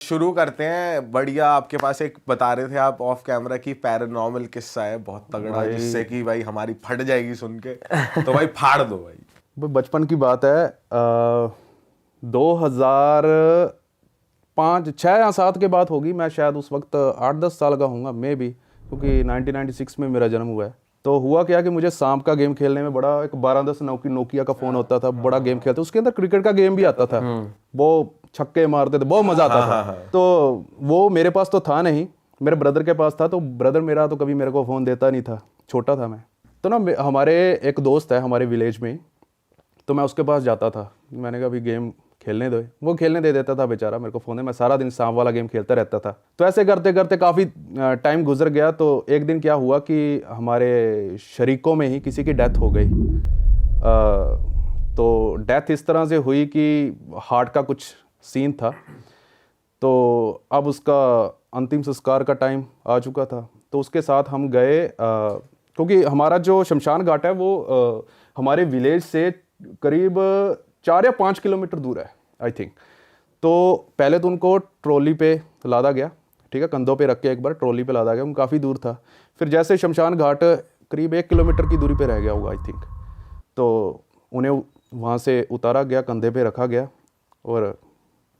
शुरू करते हैं। बढ़िया, आपके पास एक बता रहे थे आप ऑफ कैमरा की पैरानॉर्मल किस्सा है बहुत तगड़ा, जिससे कि भाई हमारी फट जाएगी सुन के, तो भाई फाड़ दो भाई। बचपन की बात है, 2005 6 या 7 के बाद होगी। मैं शायद उस वक्त 8-10 साल का हूँगा मे बी, क्योंकि 1996 में मेरा जन्म हुआ है। तो हुआ क्या कि मुझे सांप का गेम खेलने में बड़ा, एक 1210 नोकिया का फ़ोन होता था, बड़ा गेम खेलते, उसके अंदर क्रिकेट का गेम भी आता था, वो छक्के मारते थे, बहुत मज़ा आता था। तो वो मेरे पास तो था नहीं, मेरे ब्रदर के पास था। तो ब्रदर मेरा तो कभी मेरे को फ़ोन देता नहीं था, छोटा था मैं। तो ना हमारे एक दोस्त है हमारे विलेज में, तो मैं उसके पास जाता था। मैंने कहा अभी गेम खेलने दो, वो खेलने दे देता था बेचारा मेरे को फ़ोन है। मैं सारा दिन सांप वाला गेम खेलता रहता था। तो ऐसे करते करते काफ़ी टाइम गुजर गया। तो एक दिन क्या हुआ कि हमारे शरीकों में ही किसी की डेथ हो गई। तो डेथ इस तरह से हुई कि हार्ट का कुछ सीन था। तो अब उसका अंतिम संस्कार का टाइम आ चुका था। तो उसके साथ हम गए, क्योंकि हमारा जो शमशान घाट है वो हमारे विलेज से करीब 4 या 5 किलोमीटर दूर है आई थिंक। तो पहले तो उनको ट्रॉली पे लादा गया, ठीक है, कंधों पे रख के एक बार ट्रॉली पे लादा गया, उनको काफ़ी दूर था। फिर जैसे शमशान घाट करीब 1 किलोमीटर की दूरी पे रह गया होगा आई थिंक। तो उन्हें वहाँ से उतारा गया, कंधे पे रखा गया, और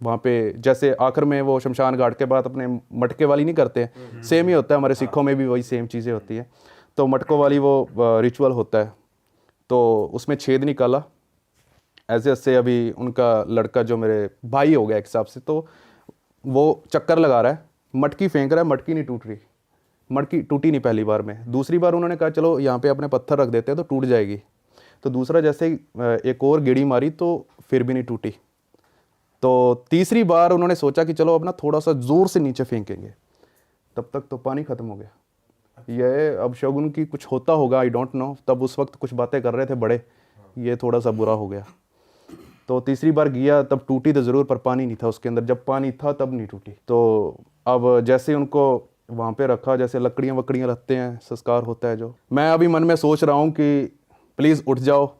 वहाँ पे जैसे आखिर में वो शमशान घाट के बाद अपने मटके वाली नहीं करते, सेम ही होता है, हमारे सिखों में भी वही सेम चीज़ें होती हैं। तो मटकों वाली वो रिचुअल होता है। तो उसमें छेद निकाला ऐसे ऐसे। अभी उनका लड़का जो मेरे भाई हो गया एक हिसाब से, तो वो चक्कर लगा रहा है, मटकी फेंक रहा है, मटकी नहीं टूट रही, मटकी टूटी नहीं पहली बार में। दूसरी बार उन्होंने कहा चलो यहाँ पे अपने पत्थर रख देते हैं तो टूट जाएगी। तो दूसरा जैसे एक और गेड़ी मारी तो फिर भी नहीं टूटी। तो तीसरी बार उन्होंने सोचा कि चलो अपना थोड़ा सा ज़ोर से नीचे फेंकेंगे, तब तक तो पानी ख़त्म हो गया। ये अब शगुन की कुछ होता होगा, आई डोंट नो। तब उस वक्त कुछ बातें कर रहे थे बड़े, ये थोड़ा सा बुरा हो गया। तो तीसरी बार किया तब टूटी तो ज़रूर, पर पानी नहीं था उसके अंदर। जब पानी था तब नहीं टूटी। तो अब जैसे उनको वहाँ पे रखा, जैसे लकड़ियाँ वकड़ियाँ रखते हैं, संस्कार होता है जो, मैं अभी मन में सोच रहा हूँ कि प्लीज़ उठ जाओ।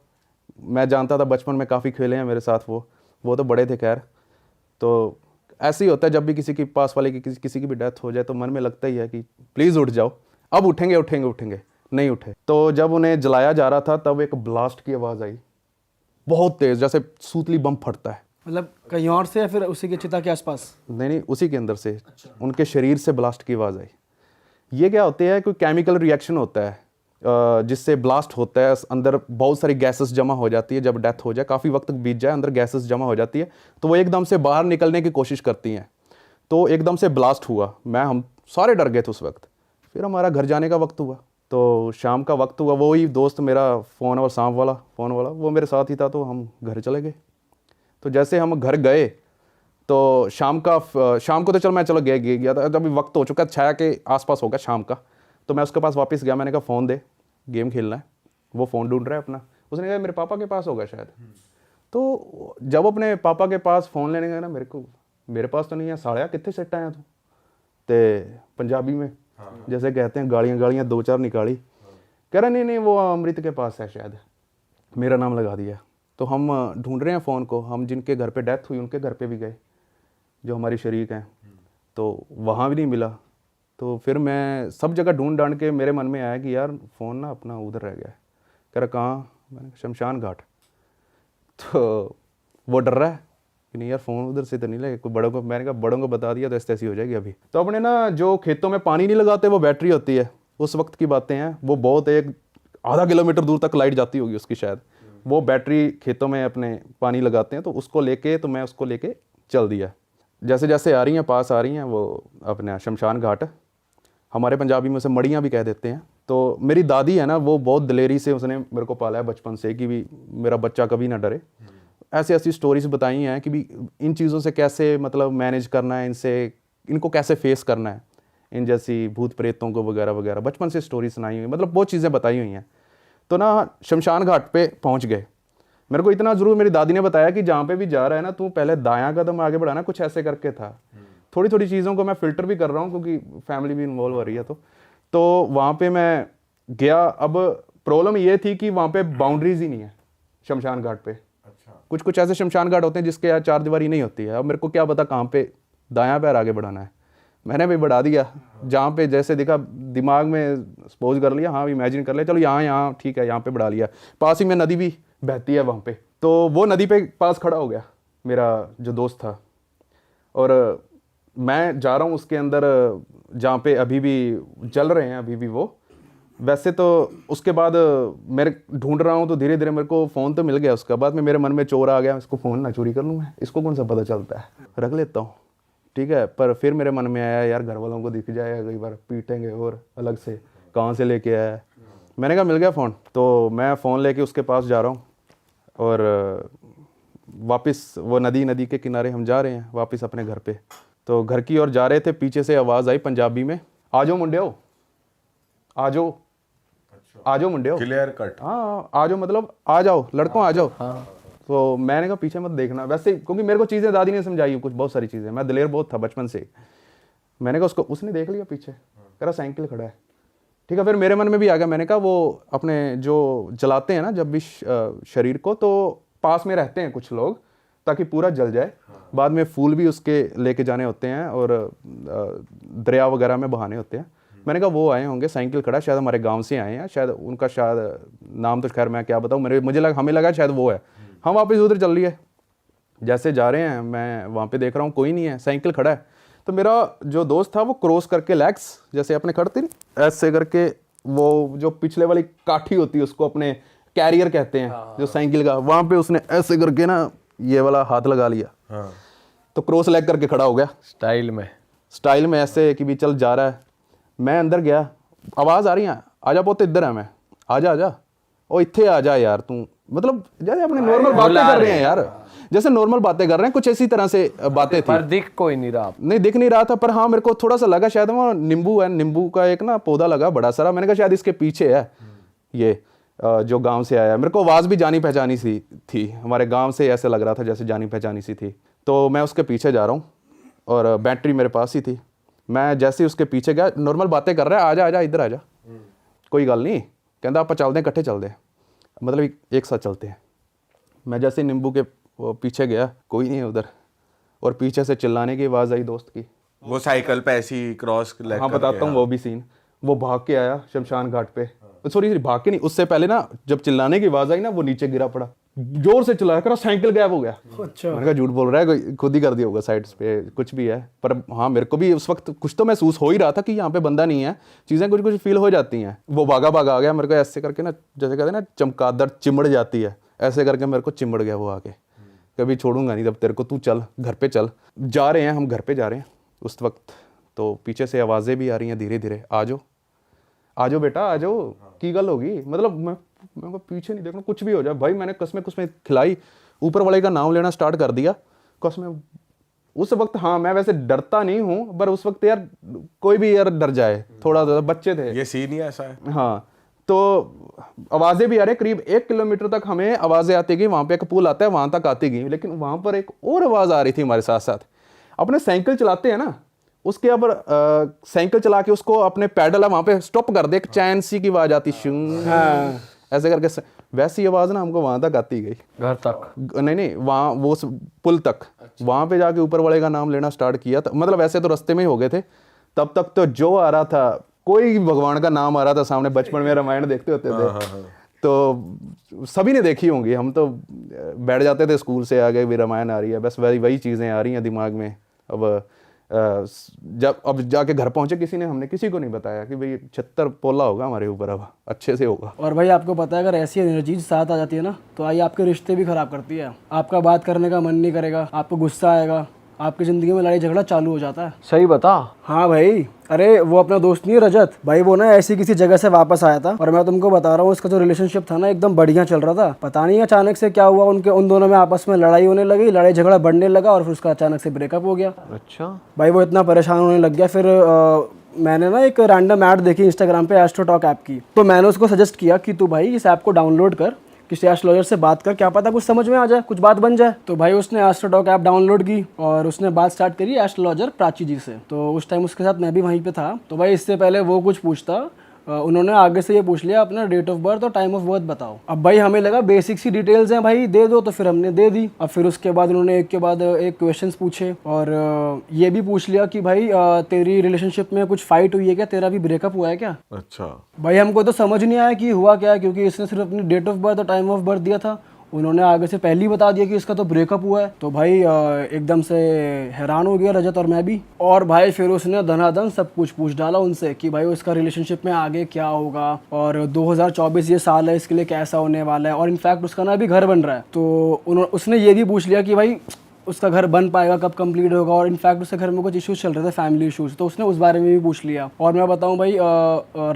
मैं जानता था, बचपन में काफ़ी खेले हैं मेरे साथ वो तो बड़े थे खैर। तो ऐसे ही होता है, जब भी किसी की पास वाले की किसी की भी डेथ हो जाए तो मन में लगता ही है कि प्लीज़ उठ जाओ, अब उठेंगे उठेंगे उठेंगे, नहीं उठे। तो जब उन्हें जलाया जा रहा था तब एक ब्लास्ट की आवाज़ आई, बहुत तेज़, जैसे सूतली बम फटता है। मतलब कहीं और से या फिर उसी के चिता के आसपास? नहीं, उसी के अंदर से। अच्छा। उनके शरीर से ब्लास्ट की आवाज़ आई। ये क्या होते हैं, कोई केमिकल रिएक्शन होता है जिससे ब्लास्ट होता है। अंदर बहुत सारी गैसेस जमा हो जाती है। जब डेथ हो जाए, काफ़ी वक्त बीत जाए, अंदर गैसेस जमा हो जाती है, तो वो एकदम से बाहर निकलने की कोशिश करती हैं। तो एकदम से ब्लास्ट हुआ, हम सारे डर गए थे उस वक्त। फिर हमारा घर जाने का वक्त हुआ, तो शाम का वक्त हुआ। वो ही दोस्त मेरा फ़ोन और सांप वाला फ़ोन वाला वो मेरे साथ ही था, तो हम घर चले गए। तो जैसे हम घर गए तो शाम को तो मैं चलो गया था। जब वक्त हो चुका, छाया के आसपास हो गया शाम का, तो मैं उसके पास वापस गया। मैंने कहा फ़ोन दे, गेम खेलना है। वो फ़ोन ढूंढ रहा है अपना। उसने कहा मेरे पापा के पास होगा शायद। तो जब अपने पापा के पास फ़ोन लेने गया ना, मेरे पास तो नहीं है, साड़िया कितने सेट आया तू ते पंजाबी में जैसे कहते हैं, गालियाँ 2-4 निकाली। कह रहा नहीं वो अमृत के पास है शायद, मेरा नाम लगा दिया। तो हम ढूंढ रहे हैं फ़ोन को। हम जिनके घर पे डेथ हुई उनके घर पे भी गए, जो हमारी शरीक हैं, तो वहाँ भी नहीं मिला। तो फिर मैं सब जगह ढूंढ ढांड के मेरे मन में आया कि यार फ़ोन ना अपना उधर रह गया है। कह रहा कहाँ? मैंने शमशान घाट। तो वो डर रहा है कि नहीं यार फ़ोन उधर से तो नहीं लगे, कोई बड़ों को, मैंने कहा बड़ों को बता दिया तो ऐसी हो जाएगी अभी। तो अपने ना जो खेतों में पानी नहीं लगाते, वो बैटरी होती है, उस वक्त की बातें हैं। वो बहुत एक आधा किलोमीटर दूर तक लाइट जाती होगी उसकी शायद। वो बैटरी खेतों में अपने पानी लगाते हैं, तो उसको लेके, तो मैं उसको लेके चल दिया। जैसे जैसे आ रही हैं, पास आ रही हैं, वो अपना शमशान घाट, हमारे पंजाबी में उसे मड़ियाँ भी कह देते हैं। तो मेरी दादी है ना, वो बहुत दिलेरी से उसने मेरे को पाला है बचपन से कि भी मेरा बच्चा कभी ना डरे। ऐसी ऐसी स्टोरीज बताई हैं कि भी इन चीज़ों से कैसे मतलब मैनेज करना है, इनको कैसे फेस करना है, इन जैसी भूत प्रेतों को वगैरह वगैरह बचपन से स्टोरी सुनाई हुई, मतलब बहुत चीज़ें बताई हुई हैं। तो ना शमशान घाट पे पहुंच गए। मेरे को इतना ज़रूर मेरी दादी ने बताया कि जहाँ पे भी जा रहा है ना, तू पहले दायां कदम आगे बढ़ाना, कुछ ऐसे करके था। थोड़ी थोड़ी चीज़ों को मैं फ़िल्टर भी कर रहा हूँ क्योंकि फैमिली भी इन्वॉल्व हो रही है। तो वहाँ पे मैं गया। अब प्रॉब्लम ये थी कि वहाँ पे बाउंड्रीज ही नहीं है शमशान घाट पे। अच्छा। कुछ कुछ ऐसे शमशान घाट होते हैं जिसके यार 4 दीवारी नहीं होती है। अब मेरे को क्या पता कहाँ पे दायां पैर आगे बढ़ाना है। मैंने भी बढ़ा दिया, जहाँ पे जैसे देखा दिमाग में सपोज कर लिया, हाँ इमेजिन कर लिया, चलो यहाँ ठीक है, यहाँ पे बढ़ा लिया। पास ही में नदी भी बहती है वहाँ पे, तो वो नदी पे पास खड़ा हो गया मेरा जो दोस्त था, और मैं जा रहा हूँ उसके अंदर जहाँ पे अभी भी जल रहे हैं अभी भी वो। वैसे तो उसके बाद मेरे ढूंढ रहा हूँ, तो धीरे धीरे मेरे को फ़ोन तो मिल गया। उसके बाद में मेरे मन में चोर आ गया, इसको फ़ोन ना चोरी कर लूँ मैं, इसको कौन सा पता चलता है, रख लेता हूँ, ठीक है। पर फिर मेरे मन में आया यार घर वालों को दिख जाएगा, कई बार पीटेंगे और अलग से, कहाँ से लेके आया है। मैंने कहा मिल गया फ़ोन, तो मैं फ़ोन लेके उसके पास जा रहा हूँ, और वापस वो नदी के किनारे हम जा रहे हैं वापस अपने घर पे। तो घर की ओर जा रहे थे, पीछे से आवाज़ आई पंजाबी में, आ जाओ मुंडियो, आ जाओ, आ जाओ मुंडियो, क्लियर कट। हाँ आ जाओ, मतलब आ जाओ लड़कों आ जाओ। तो मैंने कहा पीछे मत देखना, वैसे क्योंकि मेरे को चीज़ें दादी ने समझाई कुछ बहुत सारी चीज़ें, मैं दिलेर बहुत था बचपन से। मैंने कहा उसको, उसने देख लिया पीछे, कह रहा साइकिल खड़ा है, ठीक है। फिर मेरे मन में भी आ गया, मैंने कहा वो अपने जो जलाते हैं ना जब भी शरीर को, तो पास में रहते हैं कुछ लोग ताकि पूरा जल जाए, बाद में फूल भी उसके लेके जाने होते हैं और दरिया वगैरह में बहाने होते हैं। मैंने कहा वो आए होंगे, साइकिल खड़ा, शायद हमारे गांव से आए हैं, शायद उनका, शायद नाम तो खैर मैं क्या बताऊँ, मुझे लगा, हमें लगा शायद वो है। हम वापस उधर चल लिए, जैसे जा रहे हैं मैं वहाँ पे देख रहा हूँ कोई नहीं है, साइकिल खड़ा है। तो मेरा जो दोस्त था वो क्रॉस करके लेग्स जैसे अपने खड़ते नहीं ऐसे करके, वो जो पिछले वाली काठी होती है उसको अपने कैरियर कहते हैं जो साइकिल का, वहाँ पे उसने ऐसे करके ना ये वाला हाथ लगा लिया, तो क्रॉस लेग करके खड़ा हो गया स्टाइल में ऐसे कि भी चल जा रहा है। मैं अंदर गया, आवाज़ आ रही है, आजा पोते इधर है मैं, आजा ओ इत्थे आ जा यार तू, मतलब जैसे अपने नॉर्मल बातें कर रहे हैं यार, जैसे नॉर्मल बातें कर रहे हैं, कुछ ऐसी तरह से बातें थी। पर दिख कोई नहीं रहा, नहीं दिख नहीं रहा था, पर हाँ मेरे को थोड़ा सा लगा शायद वो नींबू है, नींबू का एक ना पौधा लगा बड़ा सारा, मैंने कहा शायद इसके पीछे है ये जो गांव से आया। मेरे को आवाज़ भी जानी पहचानी सी थी, हमारे गांव से ऐसे लग रहा था जैसे जानी पहचानी सी थी। तो मैं उसके पीछे जा रहा हूँ और बैटरी मेरे पास ही थी, मैं जैसे ही उसके पीछे गया, नॉर्मल बातें कर रहा है, आजा इधर आजा, कोई गल नहीं, कहता आप चलते हैं इकट्ठे चलते हैं, मतलब एक साथ चलते हैं। मैं जैसे नींबू के पीछे गया, कोई नहीं है उधर, और पीछे से चिल्लाने की आवाज़ आई दोस्त की, वो साइकिल पे ऐसी क्रॉस लेग। हाँ बताता हूँ वो भी सीन। वो भाग के आया शमशान घाट पे, सॉरी भाग के नहीं, उससे पहले ना जब चिल्लाने की आवाज़ आई ना वो नीचे गिरा पड़ा, जोर से चिल्लाया, करा साइकिल गायब हो गया। अच्छा, मैंने कहा झूठ बोल रहा है, खुद ही कर दिया होगा साइड पे, कुछ भी है। पर हाँ मेरे को भी उस वक्त कुछ तो महसूस हो ही रहा था कि यहाँ पे बंदा नहीं है, चीज़ें कुछ फील हो जाती हैं। वो भागा आ गया, मेरे को ऐसे करके ना, जैसे कहते हैं ना चमगादड़ चिमड़ जाती है, ऐसे करके मेरे को चिमड़ गया वो आके, कभी छोड़ूंगा नहीं तब तेरे को, तू चल घर पे चल। जा रहे हैं हम, घर पे जा रहे हैं उस वक्त, तो पीछे से आवाज़ें भी आ रही हैं धीरे धीरे, आ जाओ बेटा आ जाओ, की गल होगी, मतलब मैं पीछे नहीं देखना, कुछ भी हो जाए भाई। मैंने कसमें खिलाई, ऊपर वाले का नाम लेना स्टार्ट कर दिया कसमें। उस वक्त हाँ मैं वैसे डरता नहीं हूँ, पर उस वक्त यार कोई भी यार डर जाए थोड़ा, बच्चे थे, ये सीन ही ऐसा है। हाँ तो आवाज़ें भी आ रही, करीब 1 किलोमीटर तक हमें आवाज़ें आती गई, वहाँ पे एक पुल आता है वहाँ तक आती गई, लेकिन वहाँ पर एक और आवाज़ आ रही थी हमारे साथ साथ। अपने साइकिल चलाते हैं ना, उसके ऊपर साइकिल चला के उसको अपने पैडल है वहाँ पे स्टॉप कर दे, एक चैन सी की आवाज़ आती, हाँ ऐसे करके, वैसी आवाज़ ना हमको वहाँ तक आती गई, घर तक नहीं वहाँ वो पुल तक। वहाँ पे जाके ऊपर वाले का नाम लेना स्टार्ट किया था, मतलब वैसे तो रास्ते में ही हो गए थे तब तक, तो जो आ रहा था कोई भगवान का नाम आ रहा था सामने, बचपन में रामायण देखते होते थे तो सभी ने देखी होंगी, हम तो बैठ जाते थे स्कूल से आ गए भी रामायण आ रही है, बस वही चीज़ें आ रही हैं दिमाग में। अब जाके घर पहुंचे, हमने किसी को नहीं बताया कि भाई 76 पोला होगा हमारे ऊपर, अब अच्छे से होगा। और भाई आपको पता है अगर ऐसी एनर्जी साथ आ जाती है ना, तो आई आपके रिश्ते भी खराब करती है, आपका बात करने का मन नहीं करेगा, आपको गुस्सा आएगा, आपकी ज़िंदगी में लड़ाई झगड़ा चालू हो जाता है। सही बता। हाँ भाई, अरे वो अपना दोस्त नहीं है रजत भाई, वो ना ऐसी किसी जगह से वापस आया था, और मैं तुमको बता रहा हूँ उसका जो रिलेशनशिप था ना एकदम बढ़िया चल रहा था। पता नहीं अचानक से क्या हुआ, उन दोनों में आपस में लड़ाई होने लगी, लड़ाई झगड़ा बढ़ने लगा, और फिर उसका अचानक से ब्रेकअप हो गया। अच्छा भाई वो इतना परेशान होने लग गया। फिर मैंने ना एक रैंडम ऐड देखी इंस्टाग्राम पे एस्ट्रो टॉक ऐप की, तो मैंने उसको सजेस्ट किया कि तू भाई इस ऐप को डाउनलोड कर, किसी एस्ट्रोलॉजर से बात कर, क्या पता कुछ समझ में आ जाए, कुछ बात बन जाए। तो भाई उसने एस्ट्रो टॉक ऐप डाउनलोड की और उसने बात स्टार्ट करी एस्ट्रोलॉजर प्राची जी से। तो उस टाइम उसके साथ मैं भी वहीं पे था। तो भाई इससे पहले वो कुछ पूछता उन्होंने आगे से ये पूछ लिया अपना डेट ऑफ बर्थ और टाइम ऑफ बर्थ बताओ। अब भाई हमें लगा बेसिक सी डिटेल्स हैं भाई, दे दो, तो फिर हमने दे दी। अब फिर उसके बाद उन्होंने एक के बाद एक क्वेश्चंस पूछे और ये भी पूछ लिया कि भाई तेरी रिलेशनशिप में कुछ फाइट हुई है क्या, तेरा भी ब्रेकअप हुआ है क्या। अच्छा। भाई हमको तो समझ नहीं आया कि हुआ क्या है, क्योंकि इसने सिर्फ अपनी डेट ऑफ बर्थ और टाइम ऑफ बर्थ दिया था। उन्होंने आगे से पहले ही बता दिया कि इसका तो ब्रेकअप हुआ है। तो भाई एकदम से हैरान हो गया रजत और मैं भी। और भाई फिर उसने धनाधन सब कुछ पूछ डाला उनसे कि भाई उसका रिलेशनशिप में आगे क्या होगा और 2024 ये साल है, इसके लिए कैसा होने वाला है। और इनफैक्ट उसका ना अभी घर बन रहा है, तो उसने ये भी पूछ लिया कि भाई उसका घर बन पाएगा, कब कंप्लीट होगा। और इनफैक्ट उसके घर में कुछ इश्यूज चल रहे थे, फैमिली इश्यूज, तो उसने उस बारे में भी पूछ लिया। और मैं बताऊं भाई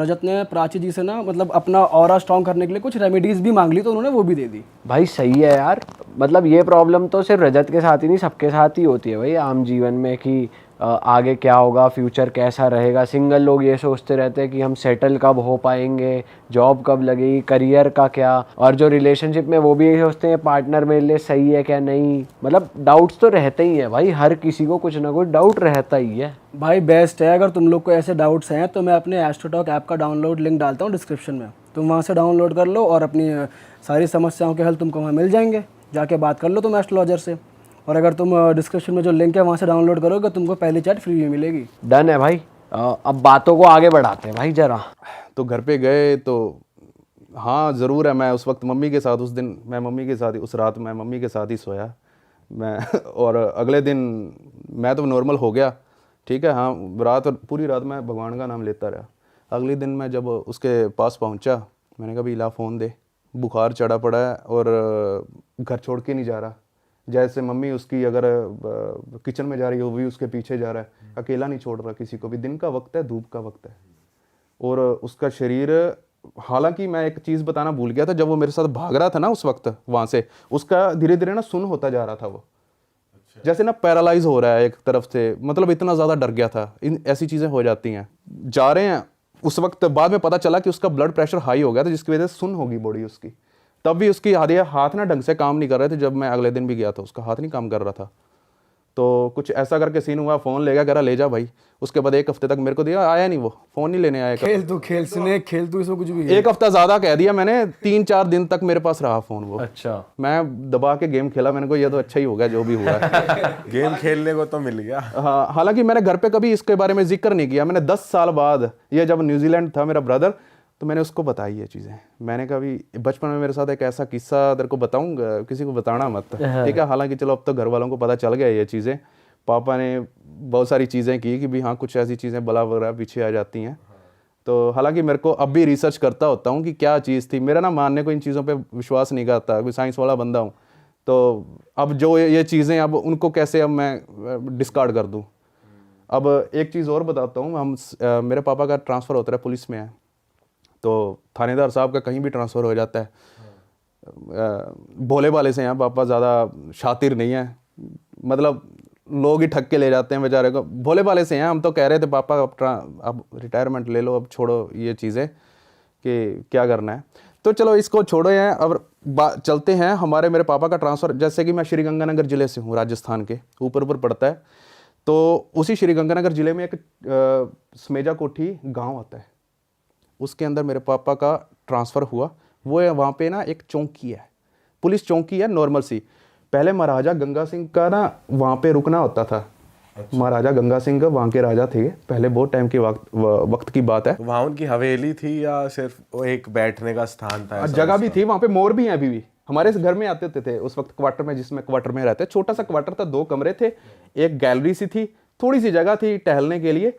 रजत ने प्राची जी से ना मतलब अपना ऑरा स्ट्रॉन्ग करने के लिए कुछ रेमेडीज भी मांग ली, तो उन्होंने वो भी दे दी। भाई सही है यार, मतलब ये प्रॉब्लम तो सिर्फ रजत के साथ ही नहीं, सबके साथ ही होती है भाई आम जीवन में कि आगे क्या होगा, फ्यूचर कैसा रहेगा। सिंगल लोग ये सोचते रहते हैं कि हम सेटल कब हो पाएंगे, जॉब कब लगेगी, करियर का क्या। और जो रिलेशनशिप में वो भी ये सोचते हैं पार्टनर मेरे लिए सही है क्या नहीं। मतलब डाउट्स तो रहते ही हैं भाई, हर किसी को कुछ ना कुछ डाउट रहता ही है। भाई बेस्ट है, अगर तुम लोग को ऐसे डाउट्स हैं तो मैं अपने एस्ट्रोटॉक ऐप का डाउनलोड लिंक डालता हूँ डिस्क्रिप्शन में, तुम वहाँ से डाउनलोड कर लो और अपनी सारी समस्याओं के हल तुमको वहाँ मिल जाएंगे। जाके बात कर लो तुम एस्ट्रोलॉजर से। और अगर तुम डिस्क्रिप्शन में जो लिंक है वहाँ से डाउनलोड करोगे तुमको पहली चैट फ्री में मिलेगी। डन है भाई। अब बातों को आगे बढ़ाते हैं भाई जरा। तो घर पे गए तो हाँ ज़रूर है, मैं उस वक्त मम्मी के साथ, उस दिन मैं मम्मी के साथ ही, उस रात मैं मम्मी के साथ ही सोया मैं और अगले दिन मैं तो नॉर्मल हो गया, ठीक है। हाँ पूरी रात मैं भगवान का नाम लेता रहा। अगले दिन मैं जब उसके पास पहुंचा, मैंने कहा भाई ला फ़ोन दे, बुखार चढ़ा पड़ा है और घर छोड़ के नहीं जा रहा। जैसे मम्मी उसकी अगर किचन में जा रही है वो भी उसके पीछे जा रहा है, अकेला नहीं छोड़ रहा किसी को भी। दिन का वक्त है, धूप का वक्त है और उसका शरीर, हालांकि मैं एक चीज़ बताना भूल गया था, जब वो मेरे साथ भाग रहा था ना उस वक्त वहाँ से, उसका धीरे धीरे ना सुन्न होता जा रहा था वो। जैसे ना पैरालाइज हो रहा है एक तरफ से, मतलब इतना ज़्यादा डर गया था। ऐसी चीज़ें हो जाती हैं। जा रहे हैं उस वक्त, बाद में पता चला कि उसका ब्लड प्रेशर हाई हो गया था, जिसकी वजह से सुन्न होगी बॉडी उसकी। तब भी उसकी हाथ ना ढंग से काम नहीं कर रहे थे। जब मैं अगले दिन भी गया था उसका हाथ नहीं काम कर रहा था। तो कुछ ऐसा करके सीन हुआ, फ़ोन ले गया, कह रहा ले जा भाई। उसके बाद एक हफ्ते तक मेरे को दिया, आया नहीं, वो फ़ोन नहीं लेने आया। खेल तू इसमें कुछ भी। एक हफ्ता ज़्यादा कह दिया मैंने, 3-4 दिन तक मेरे पास रहा फ़ोन वो। अच्छा। मैं दबा के गेम खेला, मैंने को ये तो अच्छा ही हो गया जो भी हुआ है। गेम खेलने को तो मिल गया। हाँ, हालांकि मैंने घर पे कभी इसके बारे में जिक्र नहीं किया। मैंने 10 साल बाद, ये जब न्यूजीलैंड था मेरा ब्रदर, तो मैंने उसको बताई ये चीज़ें। मैंने कहा भी बचपन में मेरे साथ एक ऐसा किस्सा तेरे को बताऊंगा, किसी को बताना मत, ठीक है। हालांकि चलो अब तो घर वालों को पता चल गया ये चीज़ें। पापा ने बहुत सारी चीज़ें की कि भी हाँ कुछ ऐसी चीज़ें बला वगैरह पीछे आ जाती हैं। तो हालांकि मेरे को अब भी रिसर्च करता होता हूँ कि क्या चीज़ थी। मेरा ना मानने को इन चीज़ों पे विश्वास नहीं करता, कोई साइंस वाला बंदा हूँ। तो अब जो ये चीज़ें, अब उनको कैसे अब मैं डिस्कार्ड कर दूँ। अब एक चीज़ और बताता हूँ, मेरे पापा का ट्रांसफ़र होता है, पुलिस में है, तो थानेदार साहब का कहीं भी ट्रांसफ़र हो जाता है। भोले भाले से हैं पापा, ज़्यादा शातिर नहीं है, मतलब लोग ही ठग के ले जाते हैं बेचारे को। भोले भाले से हैं। हम तो कह रहे थे पापा अब रिटायरमेंट ले लो, अब छोड़ो ये चीज़ें कि क्या करना है। तो चलो इसको छोड़ो हैं, अब चलते हैं। मेरे पापा का ट्रांसफ़र, जैसे कि मैं श्रीगंगानगर ज़िले से हूँ, राजस्थान के ऊपर पड़ता है। तो उसी श्रीगंगानगर ज़िले में एक स्मेजा कोठी गाँव आता है, उसके अंदर मेरे पापा का ट्रांसफ़र हुआ। वो है वहाँ पे ना एक चौकी है, पुलिस चौकी है नॉर्मल सी। पहले महाराजा गंगा सिंह का ना वहाँ पे रुकना होता था। अच्छा। महाराजा गंगा सिंह वहाँ के राजा थे पहले, बहुत टाइम के वक्त की बात है। वहाँ उनकी हवेली थी या सिर्फ वो एक बैठने का स्थान था? जगह भी थी वहाँ पे, मोर भी हैं अभी भी। हमारे घर में आते थे उस वक्त क्वार्टर में, जिसमें क्वार्टर में रहते, छोटा सा क्वार्टर था, 2 कमरे थे, एक गैलरी सी थी, थोड़ी सी जगह थी टहलने के लिए,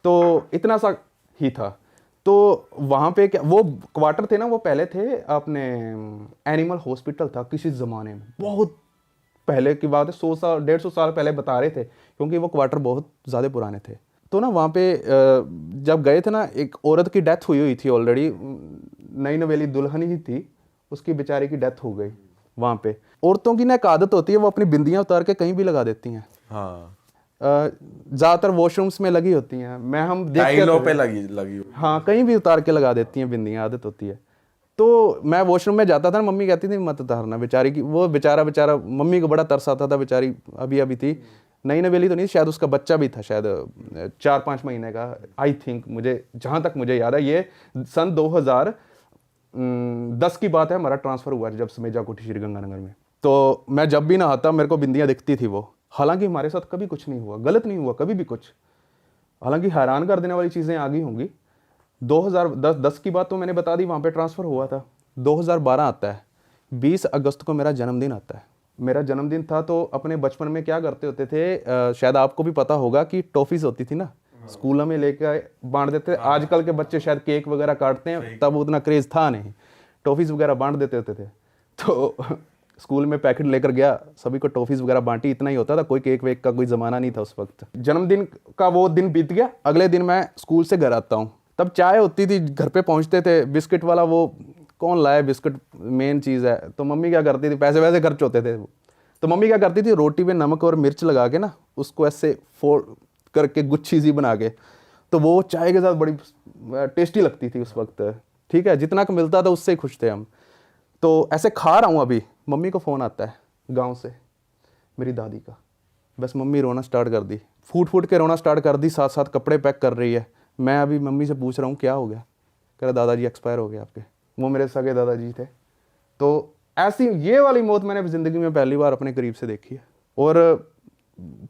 तो इतना सा ही था। तो वहाँ पे क्या वो क्वार्टर थे ना, वो पहले थे अपने एनिमल हॉस्पिटल था किसी ज़माने में, बहुत पहले की बात है, 100 साल 150 साल पहले बता रहे थे, क्योंकि वो क्वार्टर बहुत ज़्यादा पुराने थे। तो ना वहाँ पे जब गए थे ना, एक औरत की डेथ हुई थी ऑलरेडी, नई नवेली दुल्हन ही थी, उसकी बेचारे की डेथ हो गई। वहाँ पे औरतों की ना एक आदत होती है, वो अपनी बिंदियाँ उतार के कहीं भी लगा देती हैं। हाँ, ज़्यादातर वॉशरूम्स में लगी होती हैं, हम टाइलों पे लगी। हाँ, कहीं भी उतार के लगा देती हैं बिंदियाँ, आदत होती है। तो मैं वॉशरूम में जाता था, मम्मी कहती थी मत उतारना, बेचारी की वो बेचारा मम्मी को बड़ा तरस आता था, बेचारी अभी थी, नई नवेली तो नहीं, शायद उसका बच्चा भी था, शायद 4-5 महीने का, आई थिंक, मुझे जहाँ तक मुझे याद है। ये सन 2010 की बात है, हमारा ट्रांसफ़र हुआ जब समेजा कोठी श्रीगंगानगर में। तो मैं जब भी नहाता मेरे को बिंदियाँ दिखती थी वो, हालांकि हमारे साथ कभी कुछ नहीं हुआ, गलत नहीं हुआ कभी भी कुछ। हालांकि हैरान कर देने वाली चीज़ें आ गई होंगी। 2010 की बात तो मैंने बता दी, वहाँ पे ट्रांसफ़र हुआ था। 2012 आता है, 20 अगस्त को मेरा जन्मदिन आता है। मेरा जन्मदिन था तो अपने बचपन में क्या करते होते थे, शायद आपको भी पता होगा कि टॉफ़ीज़ होती थी ना, स्कूलों में लेकर बांट देते। आजकल के बच्चे शायद केक वगैरह काटते हैं, तब उतना क्रेज़ था नहीं, टॉफ़ीज़ वगैरह बांट देते होते थे। तो स्कूल में पैकेट लेकर गया, सभी को टॉफ़ीज़ वगैरह बांटी, इतना ही होता था, कोई केक वेक का कोई ज़माना नहीं था उस वक्त। जन्मदिन का वो दिन बीत गया, अगले दिन मैं स्कूल से घर आता हूँ, तब चाय होती थी, घर पे पहुँचते थे, बिस्किट वाला वो कौन लाए, बिस्किट मेन चीज़ है। तो मम्मी क्या करती थी, पैसे वैसे खर्च होते थे, तो मम्मी क्या करती थी, रोटी में नमक और मिर्च लगा के ना, उसको ऐसे फोड़ करके गुच्छी सी बना के, तो वो चाय के साथ बड़ी टेस्टी लगती थी उस वक्त। ठीक है, जितना का मिलता था उससे ही खुश थे हम। तो ऐसे खा रहा हूँ, अभी मम्मी को फ़ोन आता है गांव से, मेरी दादी का। बस मम्मी रोना स्टार्ट कर दी, फूट फूट के रोना स्टार्ट कर दी, साथ साथ कपड़े पैक कर रही है। मैं अभी मम्मी से पूछ रहा हूँ क्या हो गया, कह रहा दादाजी एक्सपायर हो गए आपके। वो मेरे सगे दादाजी थे। तो ऐसी ये वाली मौत मैंने ज़िंदगी में पहली बार अपने करीब से देखी है। और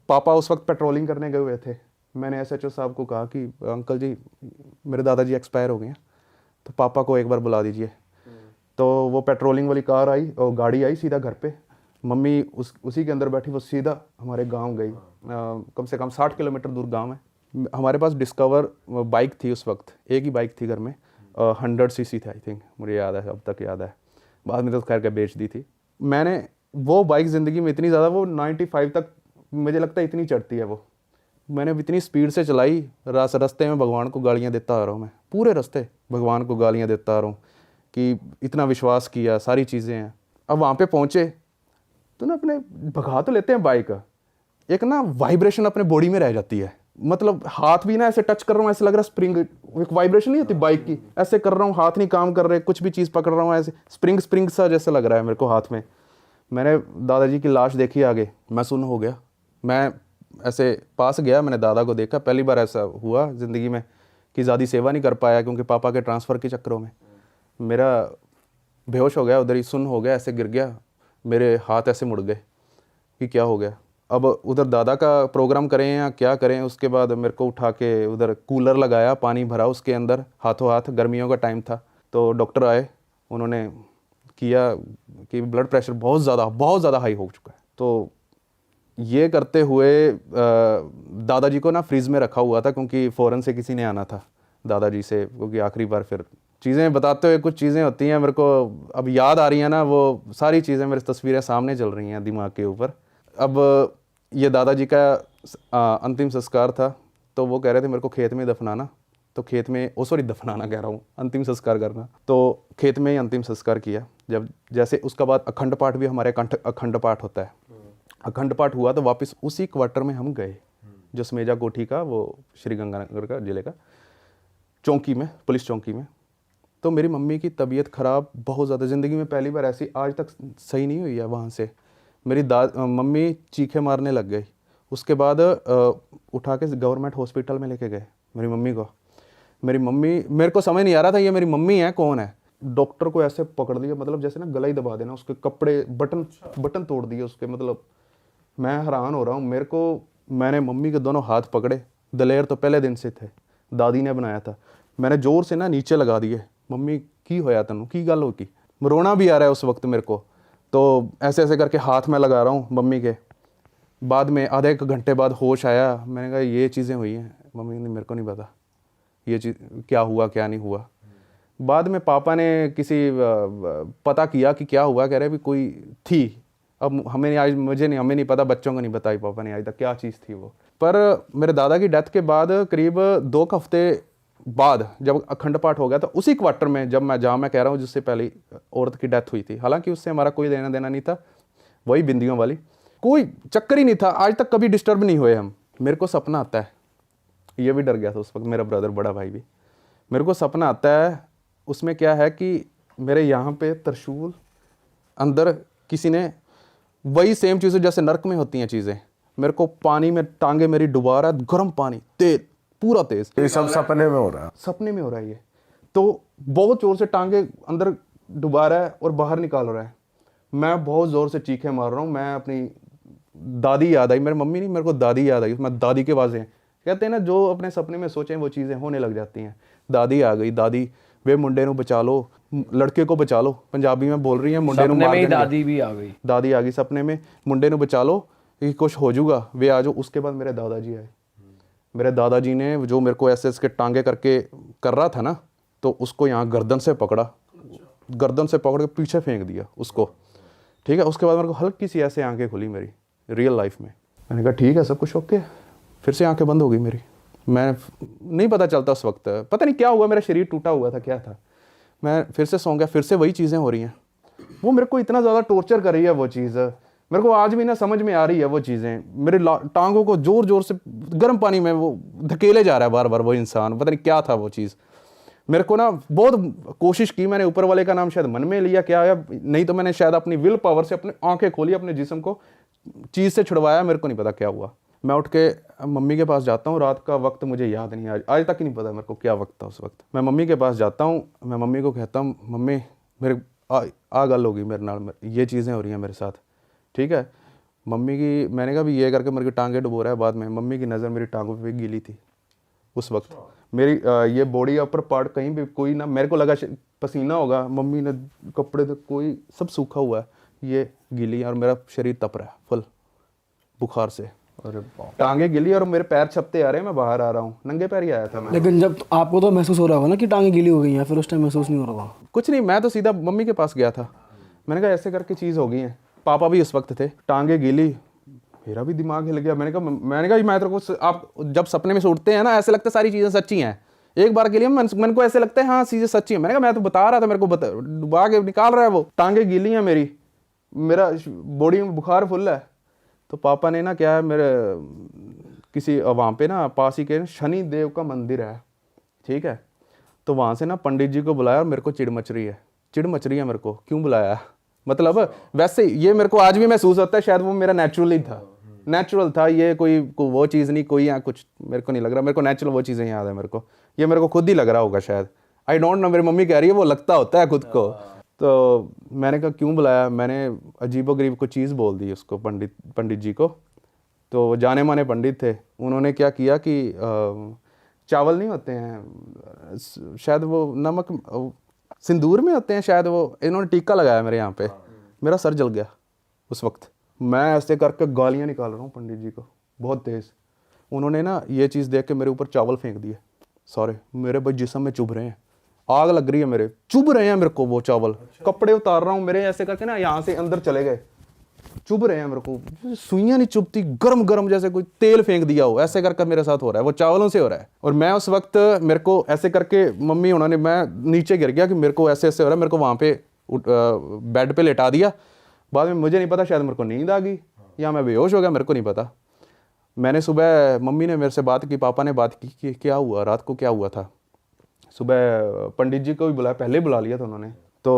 पापा उस वक्त पेट्रोलिंग करने गए हुए थे। मैंने SHO साहब को कहा कि अंकल जी मेरे दादाजी एक्सपायर हो गए हैं, तो पापा को एक बार बुला दीजिए। तो वो पेट्रोलिंग वाली कार आई और गाड़ी आई सीधा घर पे, मम्मी उसी के अंदर बैठी, वो सीधा हमारे गांव गई। कम से कम 60 किलोमीटर दूर गांव है। हमारे पास डिस्कवर बाइक थी उस वक्त, एक ही बाइक थी घर में, 100 cc था आई थिंक, मुझे याद है, अब तक याद है। बाद में तो खैर के बेच दी थी मैंने। वो बाइक ज़िंदगी में इतनी ज़्यादा, वो 95 तक मुझे लगता है इतनी चढ़ती है वो, मैंने इतनी स्पीड से चलाई, रास्ते में भगवान को गालियाँ देता आ रहा हूँ मैं, पूरे रास्ते भगवान को गालियाँ देता आ रहा हूँ कि इतना विश्वास किया, सारी चीज़ें हैं। अब वहाँ पे पहुँचे तो ना अपने भगा तो लेते हैं बाइक, एक ना वाइब्रेशन अपने बॉडी में रह जाती है, मतलब हाथ भी ना ऐसे टच कर रहा हूँ, ऐसे लग रहा है स्प्रिंग, एक वाइब्रेशन नहीं होती बाइक की, ऐसे कर रहा हूँ, हाथ नहीं काम कर रहे, कुछ भी चीज़ पकड़ रहा हूँ ऐसे स्प्रिंग सा जैसे लग रहा है मेरे को हाथ में। मैंने दादाजी की लाश देखी आगे, मैं सुन्न हो गया। मैं ऐसे पास गया, मैंने दादा को देखा, पहली बार ऐसा हुआ ज़िंदगी में कि ज़्यादा सेवा नहीं कर पाया क्योंकि पापा के ट्रांसफ़र के चक्करों में। मेरा बेहोश हो गया, उधर ही सुन्न हो गया, ऐसे गिर गया, मेरे हाथ ऐसे मुड़ गए कि क्या हो गया। अब उधर दादा का प्रोग्राम करें या क्या करें। उसके बाद मेरे को उठा के उधर कूलर लगाया, पानी भरा उसके अंदर हाथों हाथ, गर्मियों का टाइम था। तो डॉक्टर आए, उन्होंने किया कि ब्लड प्रेशर बहुत ज़्यादा हाई हो चुका है। तो ये करते हुए दादाजी को ना फ्रीज़ में रखा हुआ था क्योंकि फ़ौरन से किसी ने आना था दादाजी से, क्योंकि आखिरी बार फिर चीज़ें बताते हुए कुछ चीज़ें होती हैं मेरे को अब याद आ रही हैं ना, वो सारी चीज़ें मेरी तस्वीरें सामने चल रही हैं दिमाग के ऊपर। अब ये दादाजी का अंतिम संस्कार था, तो वो कह रहे थे मेरे को खेत में दफनाना, तो खेत में दफनाना कह रहा हूँ, अंतिम संस्कार करना, तो खेत में ही अंतिम संस्कार किया। जब जैसे उसका बाद अखंड पाठ भी हमारे अखंड पाठ होता है, अखंड पाठ हुआ तो वापस उसी क्वार्टर में हम गए जो समेजा कोठी का, वो श्रीगंगानगर का जिले का चौकी में, पुलिस चौकी में। तो मेरी मम्मी की तबीयत ख़राब बहुत ज़्यादा, ज़िंदगी में पहली बार ऐसी आज तक सही नहीं हुई है वहाँ से। मेरी मम्मी चीखे मारने लग गई। उसके बाद उठा के गवर्नमेंट हॉस्पिटल में लेके गए मेरी मम्मी को। मेरी मम्मी, मेरे को समझ नहीं आ रहा था ये मेरी मम्मी है कौन है। डॉक्टर को ऐसे पकड़ लिया, मतलब जैसे ना गला ही दबा देना, उसके कपड़े बटन तोड़ दिए उसके, मतलब मैं हैरान हो रहा हूँ। मैंने मम्मी के दोनों हाथ पकड़े, दलेर तो पहले दिन से थे, दादी ने बनाया था, मैंने ज़ोर से ना नीचे लगा दिए। मम्मी की होया तनु की गल हो की, रोना भी आ रहा है उस वक्त मेरे को। तो ऐसे ऐसे करके हाथ में लगा रहा हूँ मम्मी के। बाद में आधे एक घंटे बाद होश आया, मैंने कहा ये चीज़ें हुई हैं। मम्मी ने मेरे को नहीं पता ये चीज़ क्या हुआ क्या नहीं हुआ। बाद में पापा ने किसी पता किया कि क्या हुआ, कह रहे भी कोई थी, अब हमें नहीं पता, बच्चों को नहीं बताई पापा ने आज तक क्या चीज़ थी वो। पर मेरे दादा की डेथ के बाद करीब 2 हफ्ते बाद जब अखंड पाठ हो गया, तो उसी क्वार्टर में जहाँ मैं कह रहा हूँ जिससे पहले औरत की डेथ हुई थी, हालांकि उससे हमारा कोई लेना देना नहीं था, वही बिंदियों वाली, कोई चक्कर ही नहीं था, आज तक कभी डिस्टर्ब नहीं हुए हम। मेरे को सपना आता है, ये भी डर गया था उस वक्त मेरा ब्रदर, बड़ा भाई भी। मेरे को सपना आता है, उसमें क्या है कि मेरे यहाँ पे त्रिशूल, अंदर किसी ने वही सेम चीज़ें जैसे नर्क में होती हैं चीज़ें, मेरे को पानी में टांगे मेरी डुबा रहा है, गर्म पानी तेज, पूरा तेज। ये सब सपने में हो रहा है? सपने में हो रहा है ये। तो बहुत जोर से टांगे अंदर डुबा रहा है और बाहर निकाल रहा है। मैं बहुत जोर से चीखें मार रहा हूँ। मैं अपनी दादी याद आई, मेरी मम्मी नहीं, मेरे को दादी याद आई। मैं दादी के पास है, कहते हैं ना जो अपने सपने में सोचें वो चीज़ें होने लग जाती हैं। दादी आ गई, दादी वे मुंडे नू बचा लो, लड़के को बचा लो, पंजाबी में बोल रही है, मुंडे नू मार देंगे। दादी भी आ गई, दादी आ गई सपने में, मुंडे नू बचा लो कि कुछ हो जाऊगा, वे आ जाओ। उसके बाद मेरे दादाजी आए। मेरे दादाजी ने जो मेरे को ऐसे टांगे करके कर रहा था ना, तो उसको यहाँ गर्दन से पकड़ा, गर्दन से पकड़ के पीछे फेंक दिया उसको, ठीक है। उसके बाद मेरे को हल्की सी ऐसे आंखें खुली मेरी रियल लाइफ में। मैंने कहा ठीक है सब कुछ ओके। फिर से आंखें बंद हो गई मेरी। मैं नहीं पता चलता उस वक्त, पता नहीं क्या हुआ, मेरा शरीर टूटा हुआ था, क्या था। मैं फिर से सो गया, फिर से वही चीज़ें हो रही हैं। वो मेरे को इतना ज़्यादा टॉर्चर कर रही है वो चीज़, मेरे को आज भी ना समझ में आ रही है वो चीज़ें। मेरे टांगों को ज़ोर ज़ोर से गर्म पानी में वो धकेले जा रहा है बार बार वो इंसान, पता नहीं क्या था वो चीज़। मेरे को ना बहुत कोशिश की मैंने, ऊपर वाले का नाम शायद मन में लिया क्या है, नहीं तो मैंने शायद अपनी विल पावर से अपनी आंखें खोली, अपने जिस्म को चीज़ से छुड़वाया, मेरे को नहीं पता क्या हुआ। मैं उठ के मम्मी के पास जाता हूँ, रात का वक्त मुझे याद नहीं, आज तक नहीं पता मेरे को क्या वक्त था उस वक्त। मैं मम्मी के पास जाता हूँ, मैं मम्मी को कहता हूँ मम्मी मेरे आ गल होगी मेरे नाल, ये चीज़ें हो रही हैं मेरे साथ, ठीक है। मम्मी की मैंने कहा भी ये करके मेरी टांगें डुबो रहा है। बाद में मम्मी की नज़र मेरी टांगों पे गीली थी उस वक्त। मेरी ये बॉडी का ऊपर पार्ट कहीं भी कोई ना, मेरे को लगा पसीना होगा, मम्मी ने कपड़े तो कोई सब सूखा हुआ है, ये गीली, और मेरा शरीर तप रहा है फुल बुखार से। अरे टांगे गिली और मेरे पैर छपते आ रहे हैं, मैं बाहर आ रहा हूँ, नंगे पैर ही आया था मैं। लेकिन जब आपको तो महसूस हो रहा होगा ना कि टांगे गीली हो गई हैं, फिर उस टाइम महसूस नहीं हो रहा था? कुछ नहीं, मैं तो सीधा मम्मी के पास गया था। मैंने कहा ऐसे करके चीज़ हो गई है। पापा भी उस वक्त थे। टांगे गिली, मेरा भी दिमाग हिल गया। मैंने कहा मैं तेरे को, आप जब सपने में से उठते हैं ना, ऐसे लगता है सारी चीज़ें सच्ची हैं। एक बार के लिए मन को ऐसे लगता है हाँ चीज़ें सच्ची हैं। मैंने कहा मैं तो बता रहा था, मेरे को डुबा के निकाल रहा है वो। टांगे गीली हैं मेरी, मेरा बॉडी में बुखार फुल है। तो पापा ने ना क्या है, मेरे किसी वहाँ पे ना पास ही के शनि देव का मंदिर है, ठीक है। तो वहाँ से ना पंडित जी को बुलाया और मेरे को चिड़ मच रही है मेरे को, क्यों बुलाया, मतलब वैसे ये मेरे को आज भी महसूस होता है, शायद वो मेरा नेचुरल था, ये कोई वो चीज़ नहीं, कोई यहाँ कुछ मेरे को नहीं लग रहा, मेरे को नेचुरल वो चीज़ें याद है मेरे को, ये मेरे को खुद ही लग रहा होगा शायद, आई डोंट नो। मेरी मम्मी कह रही है वो लगता होता है खुद को। तो मैंने कहा क्यों बुलाया, मैंने अजीबोगरीब को चीज़ बोल दी उसको, पंडित जी को। तो जाने माने पंडित थे, उन्होंने क्या किया कि चावल नहीं होते हैं शायद, वो नमक सिंदूर में होते हैं शायद, वो इन्होंने टीका लगाया मेरे यहाँ पे, मेरा सर जल गया उस वक्त। मैं ऐसे करके गालियाँ निकाल रहा हूँ पंडित जी को बहुत तेज़। उन्होंने ना ये चीज़ देख के मेरे ऊपर चावल फेंक दिए सारे, मेरे भाई जिस्म में चुभ रहे हैं, आग लग रही है मेरे, चुभ रहे हैं मेरे को वो चावल। कपड़े उतार रहा हूँ मेरे, ऐसे करके ना यहाँ से अंदर चले गए, चुभ रहे हैं मेरे को, सुइयां नहीं चुभती, गरम गरम जैसे कोई तेल फेंक दिया हो, ऐसे करके मेरे साथ हो रहा है, वो चावलों से हो रहा है। और मैं उस वक्त मेरे को ऐसे करके मम्मी उन्होंने, मैं नीचे गिर गया कि मेरे को ऐसे ऐसे हो रहा है, मेरे को वहाँ पे बेड पे लेटा दिया। बाद में मुझे नहीं पता, शायद मेरे को नींद आ गई या मैं बेहोश हो गया, मेरे को नहीं पता। मैंने सुबह, मम्मी ने मेरे से बात की, पापा ने बात की कि क्या हुआ रात को, क्या हुआ था। सुबह पंडित जी को भी बुलाया, पहले बुला लिया था उन्होंने। तो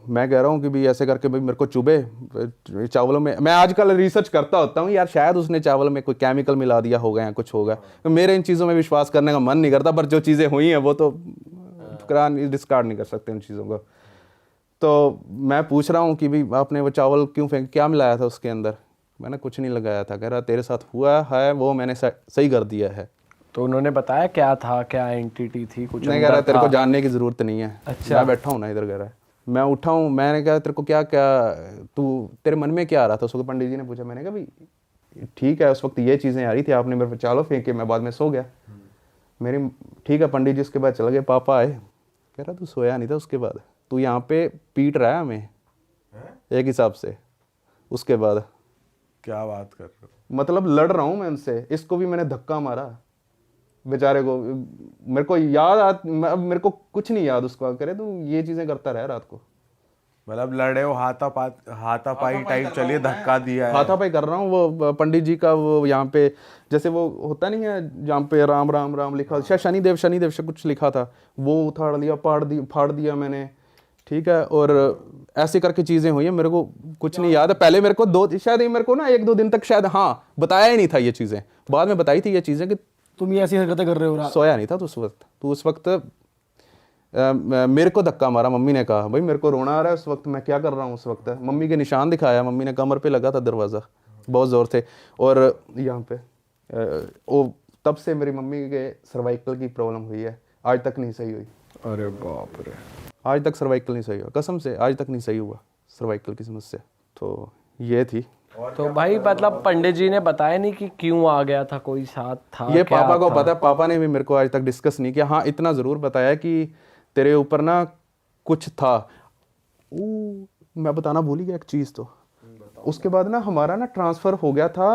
मैं कह रहा हूँ कि भाई ऐसे करके भाई मेरे को चुभे चावलों में। मैं आजकल रिसर्च करता होता हूँ यार, शायद उसने चावल में कोई केमिकल मिला दिया होगा या कुछ होगा। तो मेरे इन चीज़ों में विश्वास करने का मन नहीं करता, पर जो चीज़ें हुई हैं वो तो डिस्कार्ड नहीं कर सकते उन चीज़ों को। तो मैं पूछ रहा हूँ कि भाई आपने वो चावल क्यों फेंक, क्या मिलाया था उसके अंदर। मैंने कुछ नहीं लगाया था। कह रहा तेरे साथ हुआ है वो मैंने सही कर दिया है। तो उन्होंने बताया क्या था, क्या एंटिटी थी, कुछ नहीं, कह रहा तेरे को जानने की ज़रूरत नहीं है। अच्छा। मैं बैठा हूँ ना इधर, कह रहा है। मैं उठा हूँ, मैंने कहा तेरे को क्या तेरे मन में क्या आ रहा था। उसको पंडित जी ने पूछा। मैंने कहा भाई ठीक है, उस वक्त ये चीज़ें आ रही थी, आपने मेरे पे चावल फेंके, मैं बाद में सो गया। मेरी ठीक है। पंडित जी उसके बाद चला गया। पापा आए, कह रहा तू सोया नहीं था उसके बाद, तू यहाँ पे पीट रहा है हमें एक हिसाब से। उसके बाद क्या बात कर रहे हो, मतलब लड़ रहा हूँ मैं उनसे। इसको भी मैंने धक्का मारा बेचारे को। मेरे को मेरे को कुछ नहीं याद उसको। करे तू ये चीजें करता रहा रात को। मतलब लड़े हो, हाथापाई टाइप चलिए, धक्का दिया है। हाथापाई कर रहा हूँ। वो पंडित जी का वो यहाँ पे जैसे वो होता नहीं है जहाँ पे राम राम राम लिखा, शायद शनिदेव से कुछ लिखा था, वो उठाड़ लिया, फाड़ दिया मैंने। ठीक है। और ऐसे करके चीज़ें हुई हैं, मेरे को कुछ नहीं याद है। पहले मेरे को शायद ये मेरे को ना 1-2 दिन तक शायद हाँ बताया ही नहीं था ये चीज़ें, बाद में बताई थी ये चीज़ें कि तुम ये ऐसी हरकतें कर रहे हो सोया नहीं था तो उस वक्त मेरे को धक्का मारा। मम्मी ने कहा भाई मेरे को रोना आ रहा है, उस वक्त मैं क्या कर रहा हूँ। उस वक्त मम्मी के निशान दिखाया, मम्मी ने कमर पे लगा था दरवाज़ा बहुत ज़ोर से, और यहाँ पे वो तब से मेरी मम्मी के सर्वाइकल की प्रॉब्लम हुई है, आज तक नहीं सही हुई। अरे बाप रे, आज तक सर्वाइकल नहीं सही हुआ, कसम से आज तक नहीं सही हुआ सर्वाइकल की समस्या। तो ये थी। तो भाई मतलब पंडित जी ने बताया नहीं कि क्यों आ गया था, कोई साथ था? ये क्या पापा को था? पता है, पापा ने भी मेरे को आज तक डिस्कस नहीं किया। हाँ इतना ज़रूर बताया कि तेरे ऊपर ना कुछ था। मैं बताना भूल ही गया एक चीज़। तो उसके बाद ना हमारा ना ट्रांसफ़र हो गया था,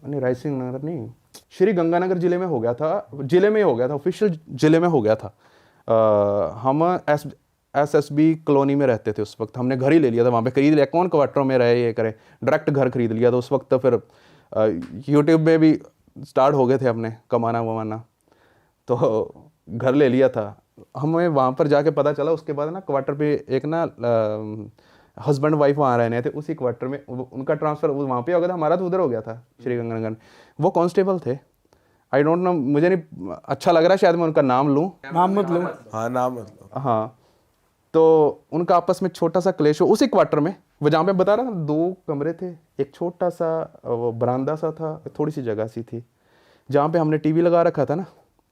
नहीं रायसिंह नगर नहीं, श्री गंगानगर ज़िले में हो गया था, ज़िले में हो गया था, ऑफिशियल ज़िले में हो गया था। हम SSB कॉलोनी में रहते थे उस वक्त। हमने घर ही ले लिया था वहाँ पे, खरीद लिया, कौन क्वार्टरों में रहे ये करे, डायरेक्ट घर खरीद लिया था उस वक्त। तो फिर यूट्यूब में भी स्टार्ट हो गए थे अपने कमाना वमाना, तो घर ले लिया था। हमें वहाँ पर जाके पता चला उसके बाद ना क्वार्टर पे एक ना हस्बैंड वाइफ वहाँ रहने थे, उसी क्वार्टर में उनका ट्रांसफ़र वहाँ पे हो गया था, हमारा तो उधर हो गया था श्री गंगानगर। वो कांस्टेबल थे, आई डोंट नो, मुझे नहीं अच्छा लग रहा शायद मैं उनका नाम लूँ। नाम मत लो। हाँ नाम मतलब। हाँ, तो उनका आपस में छोटा सा क्लेश हो उसी क्वार्टर में, वो जहाँ पे बता रहा था 2 कमरे थे, एक छोटा सा वो बरामदा सा था, थोड़ी सी जगह सी थी जहाँ पे हमने टीवी लगा रखा था ना,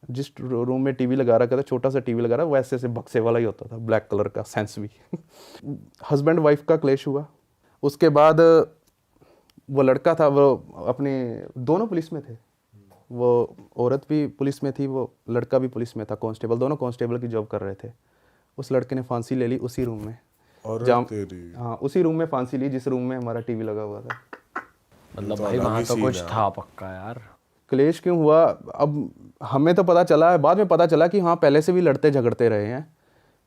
जिस रूम में टीवी लगा रखा था, छोटा सा टीवी लगा रहा, वैसे से बक्से वाला ही होता था, ब्लैक कलर का, सेंस भी। हस्बैंड वाइफ का क्लेश हुआ। उसके बाद वो लड़का था, वो अपने दोनों पुलिस में थे, वो औरत भी पुलिस में थी, वो लड़का भी पुलिस में था, कांस्टेबल, दोनों कांस्टेबल की जॉब कर रहे थे। उस लड़के ने फांसी ले ली उसी रूम में, और हाँ उसी रूम में फांसी ली जिस रूम में हमारा टीवी लगा हुआ था। मतलब भाई वहाँ तो कुछ था पक्का यार। क्लेश क्यों हुआ अब हमें तो पता चला है, बाद में पता चला कि हाँ पहले से भी लड़ते झगड़ते रहे हैं,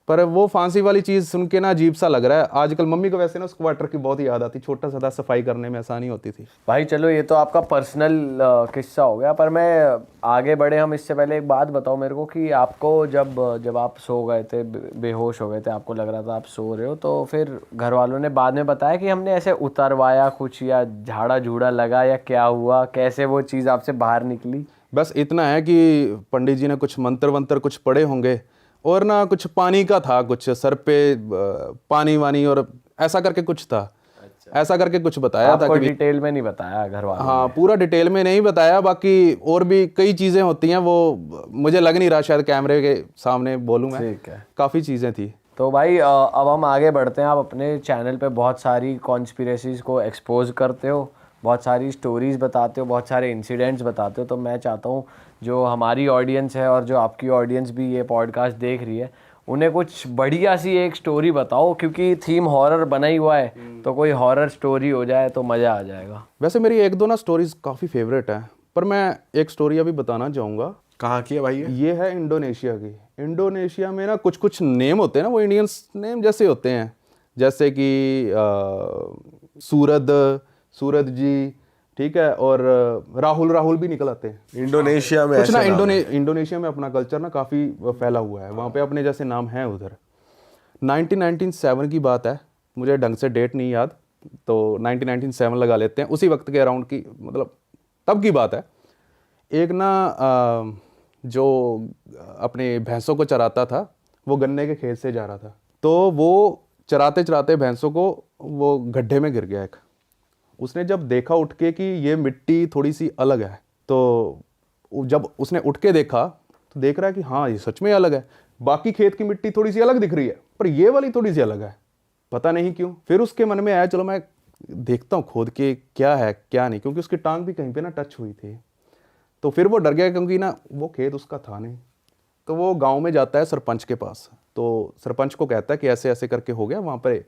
पर वो फांसी वाली चीज़ सुन के ना अजीब सा लग रहा है। आजकल मम्मी को वैसे ना उस क्वार्टर की बहुत याद आती, छोटा सा था, सफाई करने में आसानी होती थी। भाई चलो ये तो आपका पर्सनल किस्सा हो गया, पर मैं आगे बढ़े हम इससे पहले एक बात बताओ मेरे को कि आपको जब आप सो गए थे, बेहोश हो गए थे, आपको लग रहा था आप सो रहे हो, तो फिर घर वालों ने बाद में बताया कि हमने ऐसे उतरवाया कुछ, या झाड़ा झूड़ा लगा, या क्या हुआ, कैसे वो चीज़ आपसे बाहर निकली? बस इतना है कि पंडित जी ने कुछ मंत्र वंत्र कुछ पढ़े होंगे, और ना कुछ पानी का था, कुछ सर पे पानी वानी और ऐसा करके कुछ था। अच्छा। ऐसा करके कुछ बताया था कि डिटेल में नहीं बताया घर वालों? हाँ पूरा डिटेल में नहीं बताया, बाकी और भी कई चीज़ें होती हैं, वो मुझे लग नहीं रहा शायद कैमरे के सामने बोलूँ मैं। ठीक है, काफ़ी चीज़ें थी। तो भाई अब हम आगे बढ़ते हैं। आप अपने चैनल पे बहुत सारी कॉन्स्पिरेसीज को एक्सपोज करते हो, बहुत सारी स्टोरीज़ बताते हो, बहुत सारे इंसिडेंट्स बताते हो। तो मैं चाहता हूँ जो हमारी ऑडियंस है और जो आपकी ऑडियंस भी ये पॉडकास्ट देख रही है, उन्हें कुछ बढ़िया सी एक स्टोरी बताओ, क्योंकि थीम हॉरर बना ही हुआ है, तो कोई हॉरर स्टोरी हो जाए तो मज़ा आ जाएगा। वैसे मेरी 1-2 ना स्टोरीज काफ़ी फेवरेट है, पर मैं एक स्टोरी अभी बताना चाहूँगा। कहाँ की है भाई ये है इंडोनेशिया की। इंडोनेशिया में ना कुछ कुछ नेम होते हैं ना, वो इंडियंस नेम जैसे होते हैं, जैसे कि सूरज जी, ठीक है, और राहुल भी निकल आते हैं। इंडोनेशिया में कुछ ना ऐसे इंडोनेशिया में अपना कल्चर ना काफ़ी फैला हुआ है, वहाँ पे अपने जैसे नाम हैं उधर। 1997 की बात है, मुझे ढंग से डेट नहीं याद, तो 1997 लगा लेते हैं, उसी वक्त के अराउंड की, मतलब तब की बात है। एक ना जो अपने भैंसों को चराता था, वो गन्ने के खेत से जा रहा था, तो वो चराते चराते भैंसों को वो गड्ढे में गिर गया एक। उसने जब देखा उठ के कि ये मिट्टी थोड़ी सी अलग है, तो जब उसने उठ के देखा तो देख रहा है कि हाँ ये सच में अलग है, बाकी खेत की मिट्टी थोड़ी सी अलग दिख रही है, पर ये वाली थोड़ी सी अलग है, पता नहीं क्यों। फिर उसके मन में आया चलो मैं देखता हूँ खोद के क्या है क्या नहीं, क्योंकि उसकी टांग भी कहीं पे ना टच हुई थी। तो फिर वो डर गया, क्योंकि ना वो खेत उसका था नहीं। तो वो गांव में जाता है सरपंच के पास, तो सरपंच को कहता है कि ऐसे ऐसे करके हो गया, वहाँ पर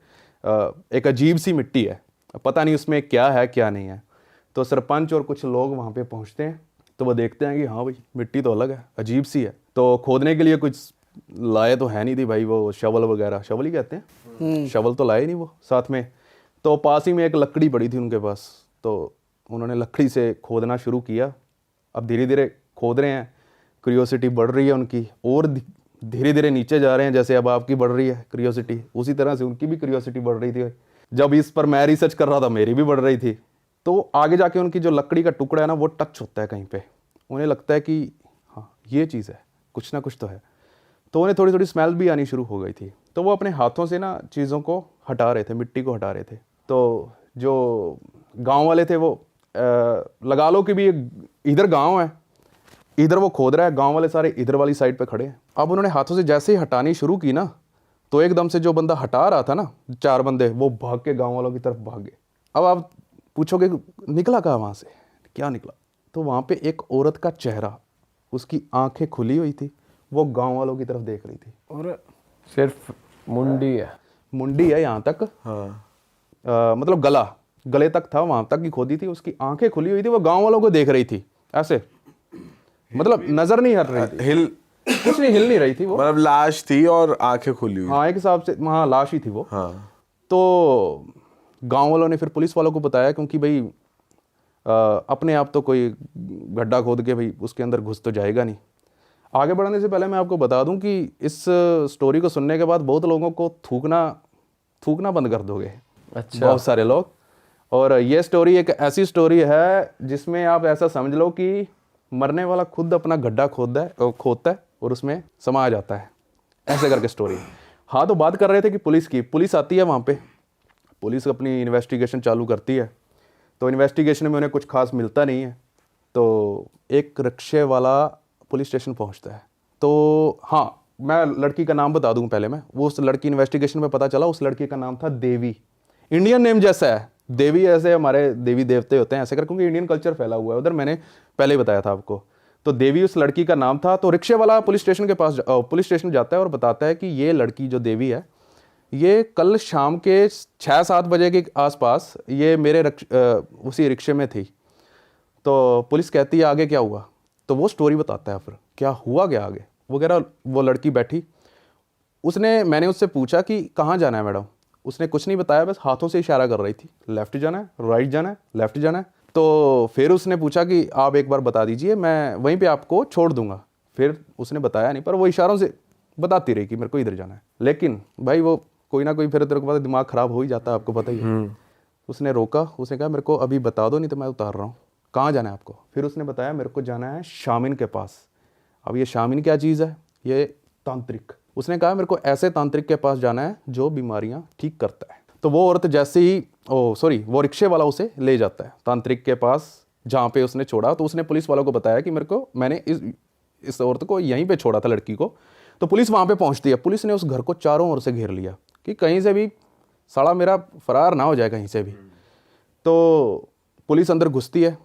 एक अजीब सी मिट्टी है, पता नहीं उसमें क्या है क्या नहीं है। तो सरपंच और कुछ लोग वहाँ पे पहुँचते हैं, तो वो देखते हैं कि हाँ भाई मिट्टी तो अलग है, अजीब सी है। तो खोदने के लिए कुछ लाए तो है नहीं थी भाई, वो शवल वगैरह, शवल ही कहते हैं, शवल तो लाए नहीं वो साथ में। तो पास ही में एक लकड़ी पड़ी थी उनके पास, तो उन्होंने लकड़ी से खोदना शुरू किया। अब धीरे धीरे खोद रहे हैं, क्यूरियोसिटी बढ़ रही है उनकी, और धीरे धीरे नीचे जा रहे हैं, जैसे अब आपकी बढ़ रही है क्यूरियोसिटी, उसी तरह से उनकी भी क्यूरियोसिटी बढ़ रही थी। जब इस पर मैं रिसर्च कर रहा था मेरी भी बढ़ रही थी। तो आगे जाके उनकी जो लकड़ी का टुकड़ा है ना वो टच होता है कहीं पे, उन्हें लगता है कि हाँ ये चीज़ है, कुछ ना कुछ तो है। तो उन्हें थोड़ी थोड़ी स्मेल भी आनी शुरू हो गई थी। तो वो अपने हाथों से ना चीज़ों को हटा रहे थे, मिट्टी को हटा रहे थे। तो जो गांव वाले थे वो लगा लो कि भी इधर गांव है, इधर वो खोद रहा है, गांव वाले सारे इधर वाली साइड पे खड़े हैं। अब उन्होंने हाथों से जैसे ही हटानी शुरू की ना, तो एकदम से जो बंदा हटा रहा था ना, 4 बंदे, वो भाग के गांव वालों की तरफ भाग गए। अब आप पूछोगे निकला कहाँ वहाँ से, क्या निकला? तो वहाँ पे एक औरत का चेहरा, उसकी आंखें खुली हुई थी, वो गांव वालों की तरफ देख रही थी। और सिर्फ मुंडी है यहाँ तक, हाँ। मतलब गले तक था, वहाँ तक की खोदी थी, उसकी आंखें खुली हुई थी, वो गांव वालों को देख रही थी ऐसे, मतलब नजर नहीं हट रही थी, हिल कुछ नहीं, हिल नहीं रही थी वो, मतलब लाश थी और आंखें खुली हुई। हाँ एक हिसाब से हाँ लाश ही थी वो। हाँ। तो गांव वालों ने फिर पुलिस वालों को बताया, क्योंकि भाई अपने आप तो कोई गड्ढा खोद के भाई उसके अंदर घुस तो जाएगा नहीं। आगे बढ़ने से पहले मैं आपको बता दूं कि इस स्टोरी को सुनने के बाद बहुत लोगों को थूकना बंद कर दोगे। अच्छा। बहुत सारे लोग। और ये स्टोरी एक ऐसी स्टोरी है जिसमें आप ऐसा समझ लो कि मरने वाला खुद अपना गड्ढा खोदता है और उसमें समा जाता है, ऐसे करके स्टोरी। हाँ, तो बात कर रहे थे कि पुलिस आती है वहाँ पे, पुलिस अपनी इन्वेस्टिगेशन चालू करती है। तो इन्वेस्टिगेशन में उन्हें कुछ खास मिलता नहीं है, तो एक रिक्शे वाला पुलिस स्टेशन पहुँचता है। तो हाँ, मैं लड़की का नाम बता दूँ पहले मैं, वो उस लड़की इन्वेस्टिगेशन में पता चला उस लड़की का नाम था देवी। इंडियन नेम जैसा है, देवी, ऐसे हमारे देवी देवते होते हैं ऐसे कर, क्योंकि इंडियन कल्चर फैला हुआ है उधर, मैंने पहले ही बताया था आपको। तो देवी उस लड़की का नाम था। तो रिक्शे वाला पुलिस स्टेशन जाता है और बताता है कि ये लड़की जो देवी है, ये कल शाम के 6-7 बजे के आसपास ये मेरे उसी रिक्शे में थी। तो पुलिस कहती है आगे क्या हुआ, तो वो स्टोरी बताता है फिर क्या हुआ क्या आगे। वो कह रहा वो लड़की बैठी, मैंने उससे पूछा कि कहाँ जाना है मैडम, उसने कुछ नहीं बताया, बस हाथों से इशारा कर रही थी, लेफ्ट जाना है, राइट जाना है, लेफ्ट जाना है। तो फिर उसने पूछा कि आप एक बार बता दीजिए, मैं वहीं पे आपको छोड़ दूंगा। फिर उसने बताया नहीं, पर वो इशारों से बताती रही कि मेरे को इधर जाना है। लेकिन भाई वो कोई ना कोई फिर तेरे को पता दिमाग ख़राब हो ही जाता है, आपको पता ही है। उसने रोका, उसने कहा मेरे को अभी बता दो नहीं तो मैं उतार रहा हूँ, कहाँ जाना है आपको। फिर उसने बताया मेरे को जाना है शामिन के पास। अब ये शामिन क्या चीज़ है, ये तांत्रिक। उसने कहा मेरे को ऐसे तांत्रिक के पास जाना है जो बीमारियां ठीक करता है। तो वो औरत जैसे ही वो रिक्शे वाला उसे ले जाता है तांत्रिक के पास जहाँ पे उसने छोड़ा। तो उसने पुलिस वालों को बताया कि मैंने इस औरत को यहीं पे छोड़ा था, लड़की को। तो पुलिस वहाँ पे पहुँचती है। पुलिस ने उस घर को चारों ओर से घेर लिया कि कहीं से भी साला मेरा फरार ना हो जाए कहीं से भी। तो पुलिस अंदर घुसती है।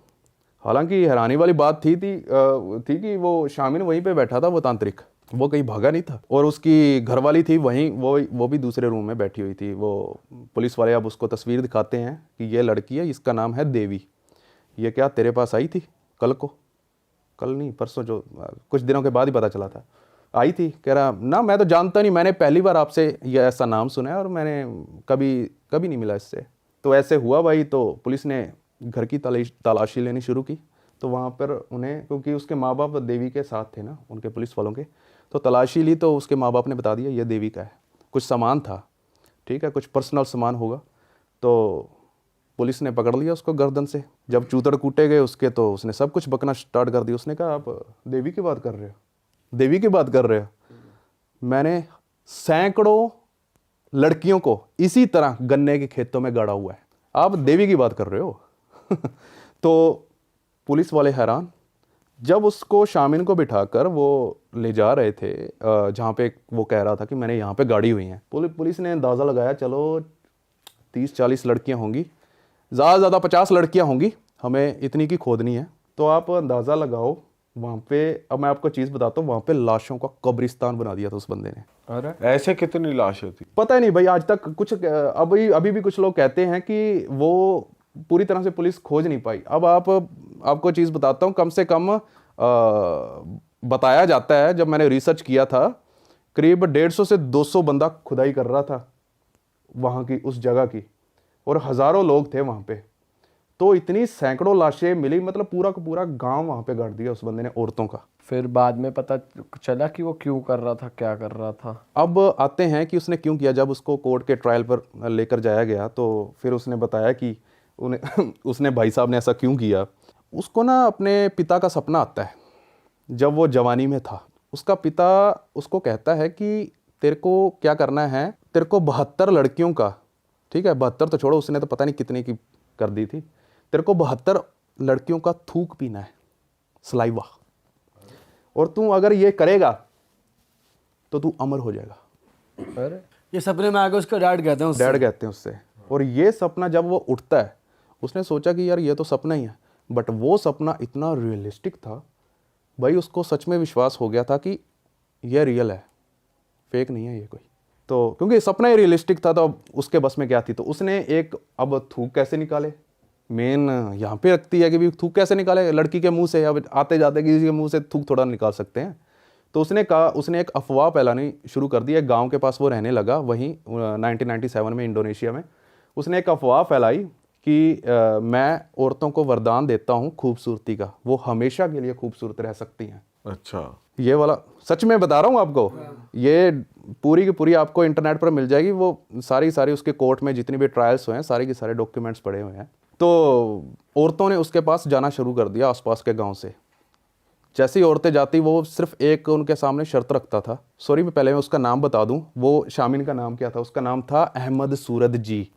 हालांकि हैरानी वाली बात थी कि वो शामिन वहीं पे बैठा था, वो तांत्रिक, वो कहीं भागा नहीं था। और उसकी घरवाली थी वहीं, वो भी दूसरे रूम में बैठी हुई थी। वो पुलिस वाले अब उसको तस्वीर दिखाते हैं कि ये लड़की है, इसका नाम है देवी। ये क्या तेरे पास आई थी कल नहीं परसों, जो कुछ दिनों के बाद ही पता चला था, आई थी। कह रहा ना मैं तो जानता नहीं, मैंने पहली बार आपसे ये ऐसा नाम सुना है और मैंने कभी नहीं मिला इससे। तो ऐसे हुआ भाई। तो पुलिस ने घर की तलाशी लेनी शुरू की। तो वहाँ पर उन्हें, क्योंकि उसके माँ बाप देवी के साथ थे ना, उनके पुलिस वालों के, तो तलाशी ली। तो उसके माँ बाप ने बता दिया ये देवी का है। कुछ सामान था, ठीक है, कुछ पर्सनल सामान होगा। तो पुलिस ने पकड़ लिया उसको गर्दन से। जब चूतड़ कूटे गए उसके, तो उसने सब कुछ बकना स्टार्ट कर दिया। उसने कहा आप देवी की बात कर रहे हो? मैंने सैकड़ों लड़कियों को इसी तरह गन्ने के खेतों में गाड़ा हुआ है, आप देवी की बात कर रहे हो? तो पुलिस वाले हैरान। जब उसको शामिन को बिठाकर वो ले जा रहे थे जहाँ पे वो कह रहा था कि मैंने यहाँ पे गाड़ी हुई है, पुलिस ने अंदाज़ा लगाया चलो 30-40 लड़कियाँ होंगी, ज़्यादा 50 लड़कियाँ होंगी, हमें इतनी की खोदनी है। तो आप अंदाज़ा लगाओ वहाँ पे। अब मैं आपको चीज़ बताता हूँ, वहाँ पे लाशों का कब्रिस्तान बना दिया था उस बंदे ने। अरे ऐसे कितनी लाशें थी पता ही नहीं भाई आज तक कुछ। अभी भी कुछ लोग कहते हैं कि वो पूरी तरह से पुलिस खोज नहीं पाई। अब आपको चीज़ बताता हूँ, कम से कम बताया जाता है, जब मैंने रिसर्च किया था, करीब 150 से 200 बंदा खुदाई कर रहा था वहाँ की, उस जगह की, और हज़ारों लोग थे वहाँ पे। तो इतनी सैकड़ों लाशें मिली, मतलब पूरा का पूरा गांव वहाँ पे गाड़ दिया उस बंदे ने, औरतों का। फिर बाद में पता चला कि वो क्यों कर रहा था, क्या कर रहा था? अब आते हैं कि उसने क्यों किया। जब उसको कोर्ट के ट्रायल पर लेकर जाया गया तो फिर उसने बताया कि उन्हें उसने भाई साहब ने ऐसा क्यों किया। उसको ना अपने पिता का सपना आता है जब वो जवानी में था। उसका पिता उसको कहता है कि तेरे को क्या करना है, तेरे को 72 लड़कियों का, ठीक है 72 तो छोड़ो, उसने तो पता नहीं कितने की कर दी थी, तेरे को 72 लड़कियों का थूक पीना है, सलाइवा, और तू अगर ये करेगा तो तू अमर हो जाएगा। अरे ये सपने में आके उसका डैड कहते हैं उससे। डैड कहते हैं उससे। और ये सपना जब वो उठता है, उसने सोचा कि यार ये तो सपना ही है, बट वो सपना इतना रियलिस्टिक था भाई, उसको सच में विश्वास हो गया था कि ये रियल है, फेक नहीं है ये कोई। तो क्योंकि सपना ही रियलिस्टिक था तो अब उसके बस में क्या थी, तो उसने एक, अब थूक कैसे निकाले, मेन यहाँ पे रखती है कि भी थूक कैसे निकाले लड़की के मुंह से, अब आते जाते किसी के मुंह से थूक थोड़ा निकाल सकते हैं। तो उसने कहा, उसने एक अफवाह फैलानी शुरू कर दी। एक गांव के पास वो रहने लगा, वहीं 1997 में इंडोनेशिया में उसने एक अफवाह फैलाई कि मैं औरतों को वरदान देता हूँ खूबसूरती का, वो हमेशा के लिए खूबसूरत रह सकती हैं। अच्छा, ये वाला सच में बता रहा हूँ आपको, ये पूरी की पूरी आपको इंटरनेट पर मिल जाएगी, वो सारी उसके कोर्ट में जितनी भी ट्रायल्स हुए हैं सारे के सारे डॉक्यूमेंट्स पड़े हुए हैं। तो औरतों ने उसके पास जाना शुरू कर दिया आसपास के गांव से। जैसी औरतें जाती, वो सिर्फ एक उनके सामने शर्त रखता था। सॉरी मैं पहले मैं उसका नाम बता दूं, वो शामिन का नाम क्या था, उसका नाम था अहमद सूरत जी।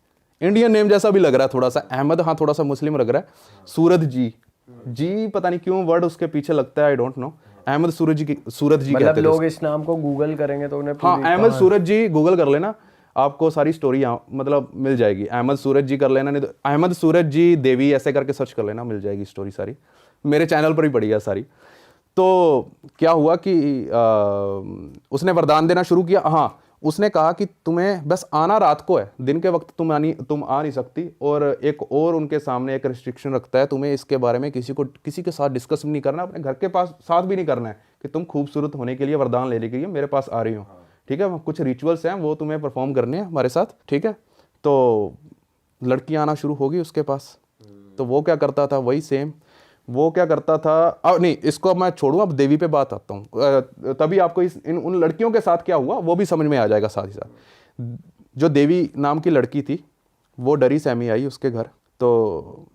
इंडियन नेम जैसा भी लग रहा है थोड़ा सा, अहमद, हाँ थोड़ा सा मुस्लिम लग रहा है। सूरत जी, जी पता नहीं क्यों वर्ड उसके पीछे लगता है, आई डोंट नो। अहमद सूरत जी मतलब कहते थे लोग इस नाम को गूगल करेंगे तो उन्हें हाँ, अहमद सूरत जी गूगल कर लेना, आपको सारी स्टोरी यहाँ मतलब मिल जाएगी। अहमद सूरत जी कर लेना, नहीं तो अहमद सूरत जी देवी ऐसे करके सर्च कर लेना, मिल जाएगी स्टोरी सारी, मेरे चैनल पर ही पड़ी है सारी। तो क्या हुआ कि उसने वरदान देना शुरू किया। हाँ, उसने कहा कि तुम्हें बस आना रात को है, दिन के वक्त तुम आ नहीं सकती। और एक और उनके सामने एक रिस्ट्रिक्शन रखता है, तुम्हें इसके बारे में किसी के साथ डिस्कस भी नहीं करना, अपने घर के पास साथ भी नहीं करना है कि तुम खूबसूरत होने के लिए वरदान लेने के लिए मेरे पास आ रही हो, ठीक है। कुछ रिचुअल्स हैं वो तुम्हें परफॉर्म करने हैं हमारे साथ, ठीक है। तो लड़की आना शुरू होगी उसके पास। तो वो क्या करता था, वही सेम वो क्या करता था। अब नहीं, इसको अब मैं छोड़ूं, अब देवी पे बात आता हूँ, तभी आपको उन लड़कियों के साथ क्या हुआ वो भी समझ में आ जाएगा साथ ही साथ। जो देवी नाम की लड़की थी वो डरी सहमी आई उसके घर, तो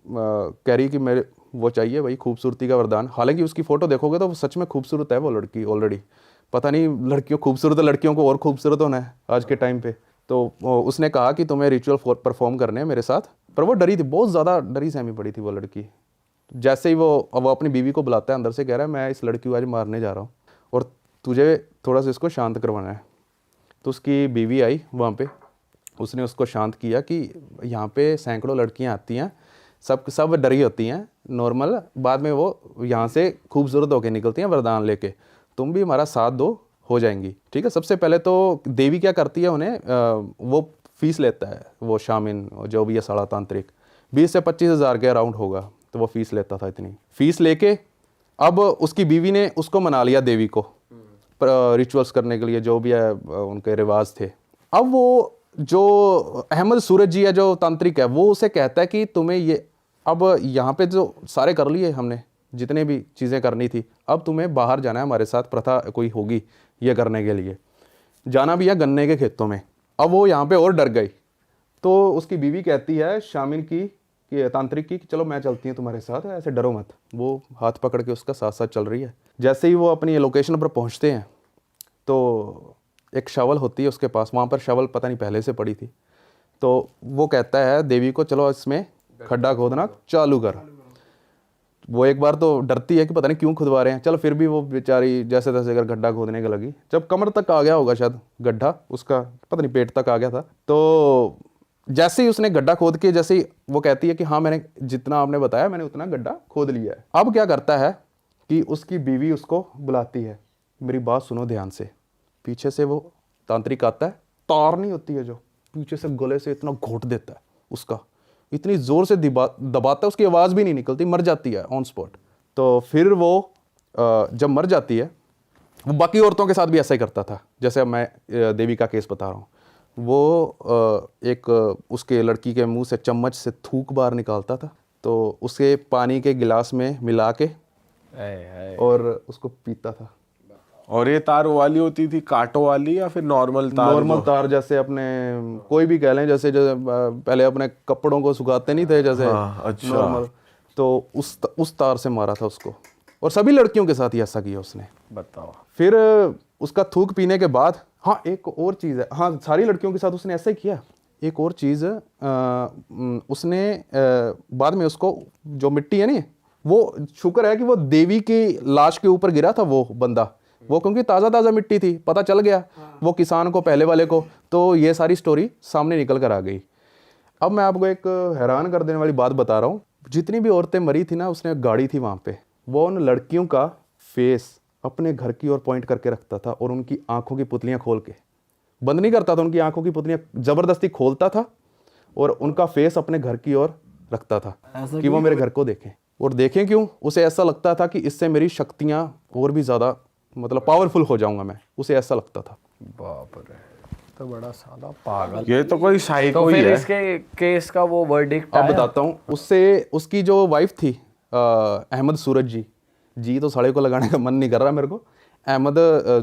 कह रही कि मेरे वो चाहिए भाई खूबसूरती का वरदान। हालांकि उसकी फ़ोटो देखोगे तो वो सच में खूबसूरत है वो लड़की ऑलरेडी, पता नहीं लड़कियों खूबसूरत लड़कियों को और खूबसूरत होना है आज के टाइम पे। तो उसने कहा कि तुम्हें रिचुअल परफॉर्म करने हैं मेरे साथ, पर वो डरी थी, बहुत ज़्यादा डरी सहमी पड़ी थी वो लड़की। जैसे ही वो अपनी बीवी को बुलाता है अंदर से, कह रहा है मैं इस लड़की को आज मारने जा रहा हूँ और तुझे थोड़ा सा इसको शांत करवाना है। तो उसकी बीवी आई वहाँ पे, उसने उसको शांत किया कि यहाँ पे सैकड़ों लड़कियाँ आती हैं, सब डरी होती हैं नॉर्मल, बाद में वो यहाँ से खूबसूरत होकर निकलती हैं वरदान लेके, तुम भी हमारा साथ दो, हो जाएंगी, ठीक है। सबसे पहले तो देवी क्या करती है, उन्हें वो फीस लेता है, वो शामिन जो भी है साड़ा तांत्रिक, 20 से 25 हज़ार के अराउंड होगा, तो वो फीस लेता था। इतनी फीस लेके अब उसकी बीवी ने उसको मना लिया देवी को रिचुअल्स करने के लिए, जो भी है उनके रिवाज थे। अब वो जो अहमद सूरज जी है जो तांत्रिक है, वो उसे कहता है कि तुम्हें ये अब यहाँ पे जो सारे कर लिए हमने, जितने भी चीज़ें करनी थी, अब तुम्हें बाहर जाना है हमारे साथ, प्रथा कोई होगी ये करने के लिए, जाना भी है गन्ने के खेतों में। अब वो यहाँ पे और डर गई, तो उसकी बीवी कहती है शामिल की कि तांत्रिक की कि चलो मैं चलती हूँ तुम्हारे साथ, ऐसे डरो मत। वो हाथ पकड़ के उसका साथ साथ चल रही है। जैसे ही वो अपनी लोकेशन पर पहुँचते हैं तो एक शवल होती है उसके पास, वहाँ पर शवल पता नहीं पहले से पड़ी थी, तो वो कहता है देवी को चलो इसमें खड्डा खोदना चालू कर। वो एक बार तो डरती है कि पता नहीं क्यों खुदवा रहे हैं, चलो फिर भी वो बेचारी जैसे तैसे अगर गड्ढा खोदने का लगी। जब कमर तक आ गया होगा शायद गड्ढा उसका, पता नहीं पेट तक आ गया था, तो जैसे ही उसने गड्ढा खोद के, जैसे ही वो कहती है कि हाँ मैंने जितना आपने बताया मैंने उतना गड्ढा खोद लिया है। अब क्या करता है कि उसकी बीवी उसको बुलाती है, मेरी बात सुनो ध्यान से। पीछे से वो तांत्रिक आता है, तार नहीं होती है जो, पीछे से गले से इतना घोट देता है उसका, इतनी ज़ोर से दबाता है, उसकी आवाज़ भी नहीं निकलती, मर जाती है ऑन स्पॉट। तो फिर वो जब मर जाती है, वो बाकी औरतों के साथ भी ऐसा ही करता था, जैसे अब मैं देवी का केस बता रहा हूँ। वो एक उसके लड़की के मुंह से चम्मच से थूक बार निकालता था, तो उसे पानी के गिलास में मिला के और उसको पीता था। और ये तार वो वाली होती थी कांटों वाली या फिर नॉर्मल तार? नॉर्मल तार, जैसे अपने कोई भी कह लें, जैसे पहले अपने कपड़ों को सुखाते नहीं थे जैसे, अच्छा। नॉर्मल, तो उस तार से मारा था उसको। और सभी लड़कियों के साथ ही ऐसा किया उसने। बताओ। फिर उसका थूक पीने के बाद, हाँ एक और चीज़ है, हाँ सारी लड़कियों के साथ उसने ऐसा ही किया। एक और चीज़ उसने बाद में उसको जो मिट्टी है नहीं, वो शुक्र है कि वो देवी की लाश के ऊपर गिरा था वो बंदा, वो क्योंकि ताज़ा ताज़ा मिट्टी थी, पता चल गया वो किसान को, पहले वाले को, तो ये सारी स्टोरी सामने निकल कर आ गई। अब मैं आपको एक हैरान कर देने वाली बात बता रहा हूँ। जितनी भी औरतें मरी थी ना, उसने गाड़ी थी वहाँ पे, वो उन लड़कियों का फेस अपने घर की ओर पॉइंट करके रखता था और उनकी आंखों की पुतलियाँ खोल के, बंद नहीं करता था, उनकी आंखों की पुतलियाँ ज़बरदस्ती खोलता था और उनका फेस अपने घर की ओर रखता था कि वो मेरे घर को देखें। और देखें क्यों? उसे ऐसा लगता था कि इससे मेरी शक्तियाँ और भी ज़्यादा मतलब पावरफुल हो जाऊंगा मैं, उसे ऐसा लगता था। बाप रे, तो बड़ा साला पागल। ये तो कोई साइको तो ही फिर है। इसके केस का वो वर्डिक्ट अब बताता हूँ। उसकी जो वाइफ थी अहमद सूरज जी तो साले को लगाने का मन नहीं कर रहा मेरे को, अहमद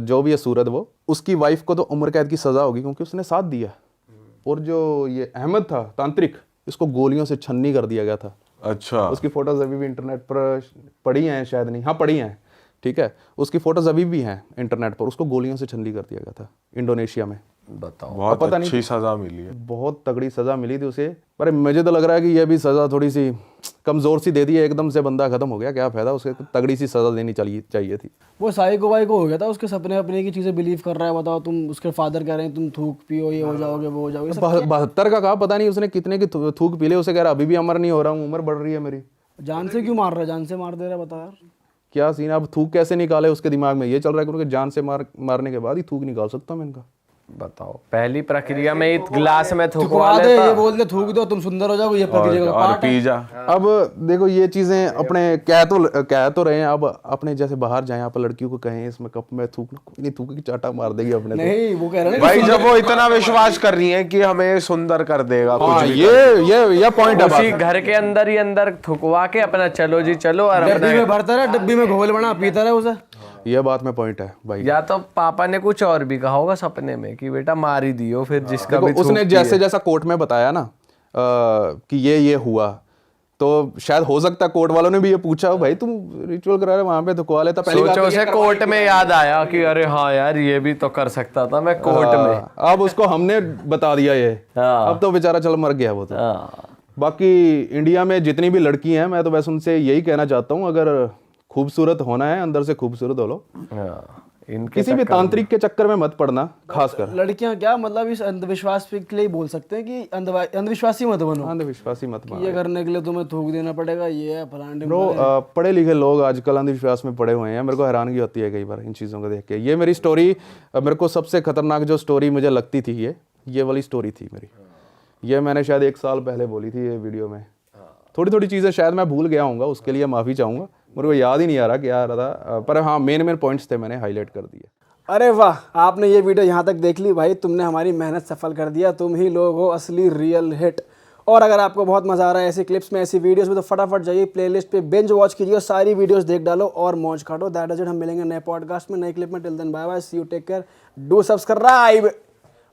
जो भी है सूरज, वो उसकी वाइफ को तो उम्र कैद की सज़ा होगी क्योंकि उसने साथ दिया। और जो ये अहमद था तांत्रिक, इसको गोलियों से छन्नी कर दिया गया था। अच्छा। उसकी फोटोज अभी भी इंटरनेट पर पड़ी हैं, शायद नहीं, हाँ पड़ी हैं, ठीक है। उसकी फोटोज अभी भी हैं इंटरनेट पर। उसको गोलियों से छन्नी कर दिया गया था इंडोनेशिया में। बताओ। बहुत पता नहीं, अच्छी सजा मिली है। बहुत तगड़ी सज़ा मिली थी उसे, पर मुझे तो लग रहा है कि यह भी सज़ा थोड़ी सी कमज़ोर सी दे दी है, एकदम से बंदा ख़त्म हो गया, क्या फ़ायदा, उसे तगड़ी सी सज़ा देनी चाहिए थी। वो साइको वाइको हो गया था, उसके सपने अपने की चीज़ें बिलीव कर रहा है। बताओ, तुम उसके फादर कह रहे हैं तुम थूक पियो, ये हो जाओगे, वो हो जाओगे। 72 का कहा, पता नहीं उसने कितने की थूक पी ले। उसे कह रहा अभी भी अमर नहीं हो रहा हूँ, उम्र बढ़ रही है मेरी। जान से क्यों मार रहा है? जान से मार दे रहा है, बता यार क्या सीन। अब थूक कैसे निकाले, उसके दिमाग में ये चल रहा है क्योंकि जान से मारने के बाद ही थूक निकाल सकता हूँ मैं इनका। बताओ, पहली प्रक्रिया में ही ग्लास में थुकवा थुकवा दे, लेता। ये बोल के थूक दो तुम सुंदर हो जाओगे, ये प्रक्रिया का और पार्ट है। पी जा। अब देखो ये चीजें अपने कह तो रहे हैं। अब अपने जैसे बाहर जाएं, आप लड़कियों को कहें इसमें कप में थूक, कोई नहीं थूक की चाटा मार देगी अपने को। नहीं, वो कह रहे हैं भाई जब वो इतना विश्वास कर रही है कि हमें सुंदर कर देगा कुछ भी ये पॉइंट है। उसी घर के अंदर ही अंदर थुकवा के अपना चलो जी चलो, और डब्बी में भरता रहा, डब्बी में घोल बना पीता रहा उसे। ये बात में पॉइंट है भाई। या तो पापा ने कुछ और भी कहा होगा सपने में कि बेटा मार ही दियो फिर जिसका भी देखो उसने थूक जैसे जैसा कोर्ट में बताया ना कि ये हुआ, तो शायद हो सकता है कोर्ट वालों ने भी ये पूछा हो भाई तुम रिचुअल करा रहे वहां पे थुकवा लेता। पहली बात सोचो तो उसे कोर्ट में याद आया कि अरे हाँ यार ये भी तो कर सकता था मैं कोर्ट में। अब उसको हमने बता दिया ये, अब तो बेचारा चल मर गया वो तो। बाकी इंडिया में जितनी भी लड़की हैं, मैं तो बस उनसे यही कहना चाहता हूँ, अगर खूबसूरत होना है अंदर से खूबसूरत हो लो, इनके किसी भी तांत्रिक के चक्कर में मत पड़ना। खासकर लड़कियां क्या मतलब इस अंधविश्वास के लिए बोल सकते हैं कि अंधविश्वासी मत बनो। अंधविश्वासी मत ये करने के लिए तुम्हें थूक देना पड़ेगा, ये है फलाने। ब्रो पढ़े लिखे लोग आजकल अंधविश्वास में पड़े हुए हैं। मेरे को हैरानगी होती है कई बार इन चीज़ों को देख के। ये मेरी स्टोरी, मेरे को सबसे खतरनाक जो स्टोरी मुझे लगती थी ये वाली स्टोरी थी मेरी। ये मैंने शायद 1 साल पहले बोली थी ये वीडियो में। थोड़ी चीज़ें शायद मैं भूल गया हूँगा, उसके लिए माफ़ी चाहूँगा, मेरे को याद ही नहीं आ रहा क्या आ रहा था, पर हाँ मेन पॉइंट्स थे मैंने हाईलाइट कर दिए। अरे वाह, आपने ये वीडियो यहाँ तक देख ली भाई, तुमने हमारी मेहनत सफल कर दिया। तुम ही लोग हो असली रियल हिट। और अगर आपको बहुत मज़ा आ रहा है ऐसी क्लिप्स में, ऐसी वीडियोस में, तो फटाफट जाइए प्लेलिस्ट पे बिंज वॉच कीजिए और सारी वीडियोस देख डालो और मौज काटो। That is it. हम मिलेंगे नए पॉडकास्ट में, नए क्लिप में। Till then bye bye, see you, take care, do subscribe.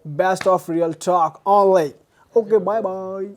Best of real talk online. Okay, bye bye.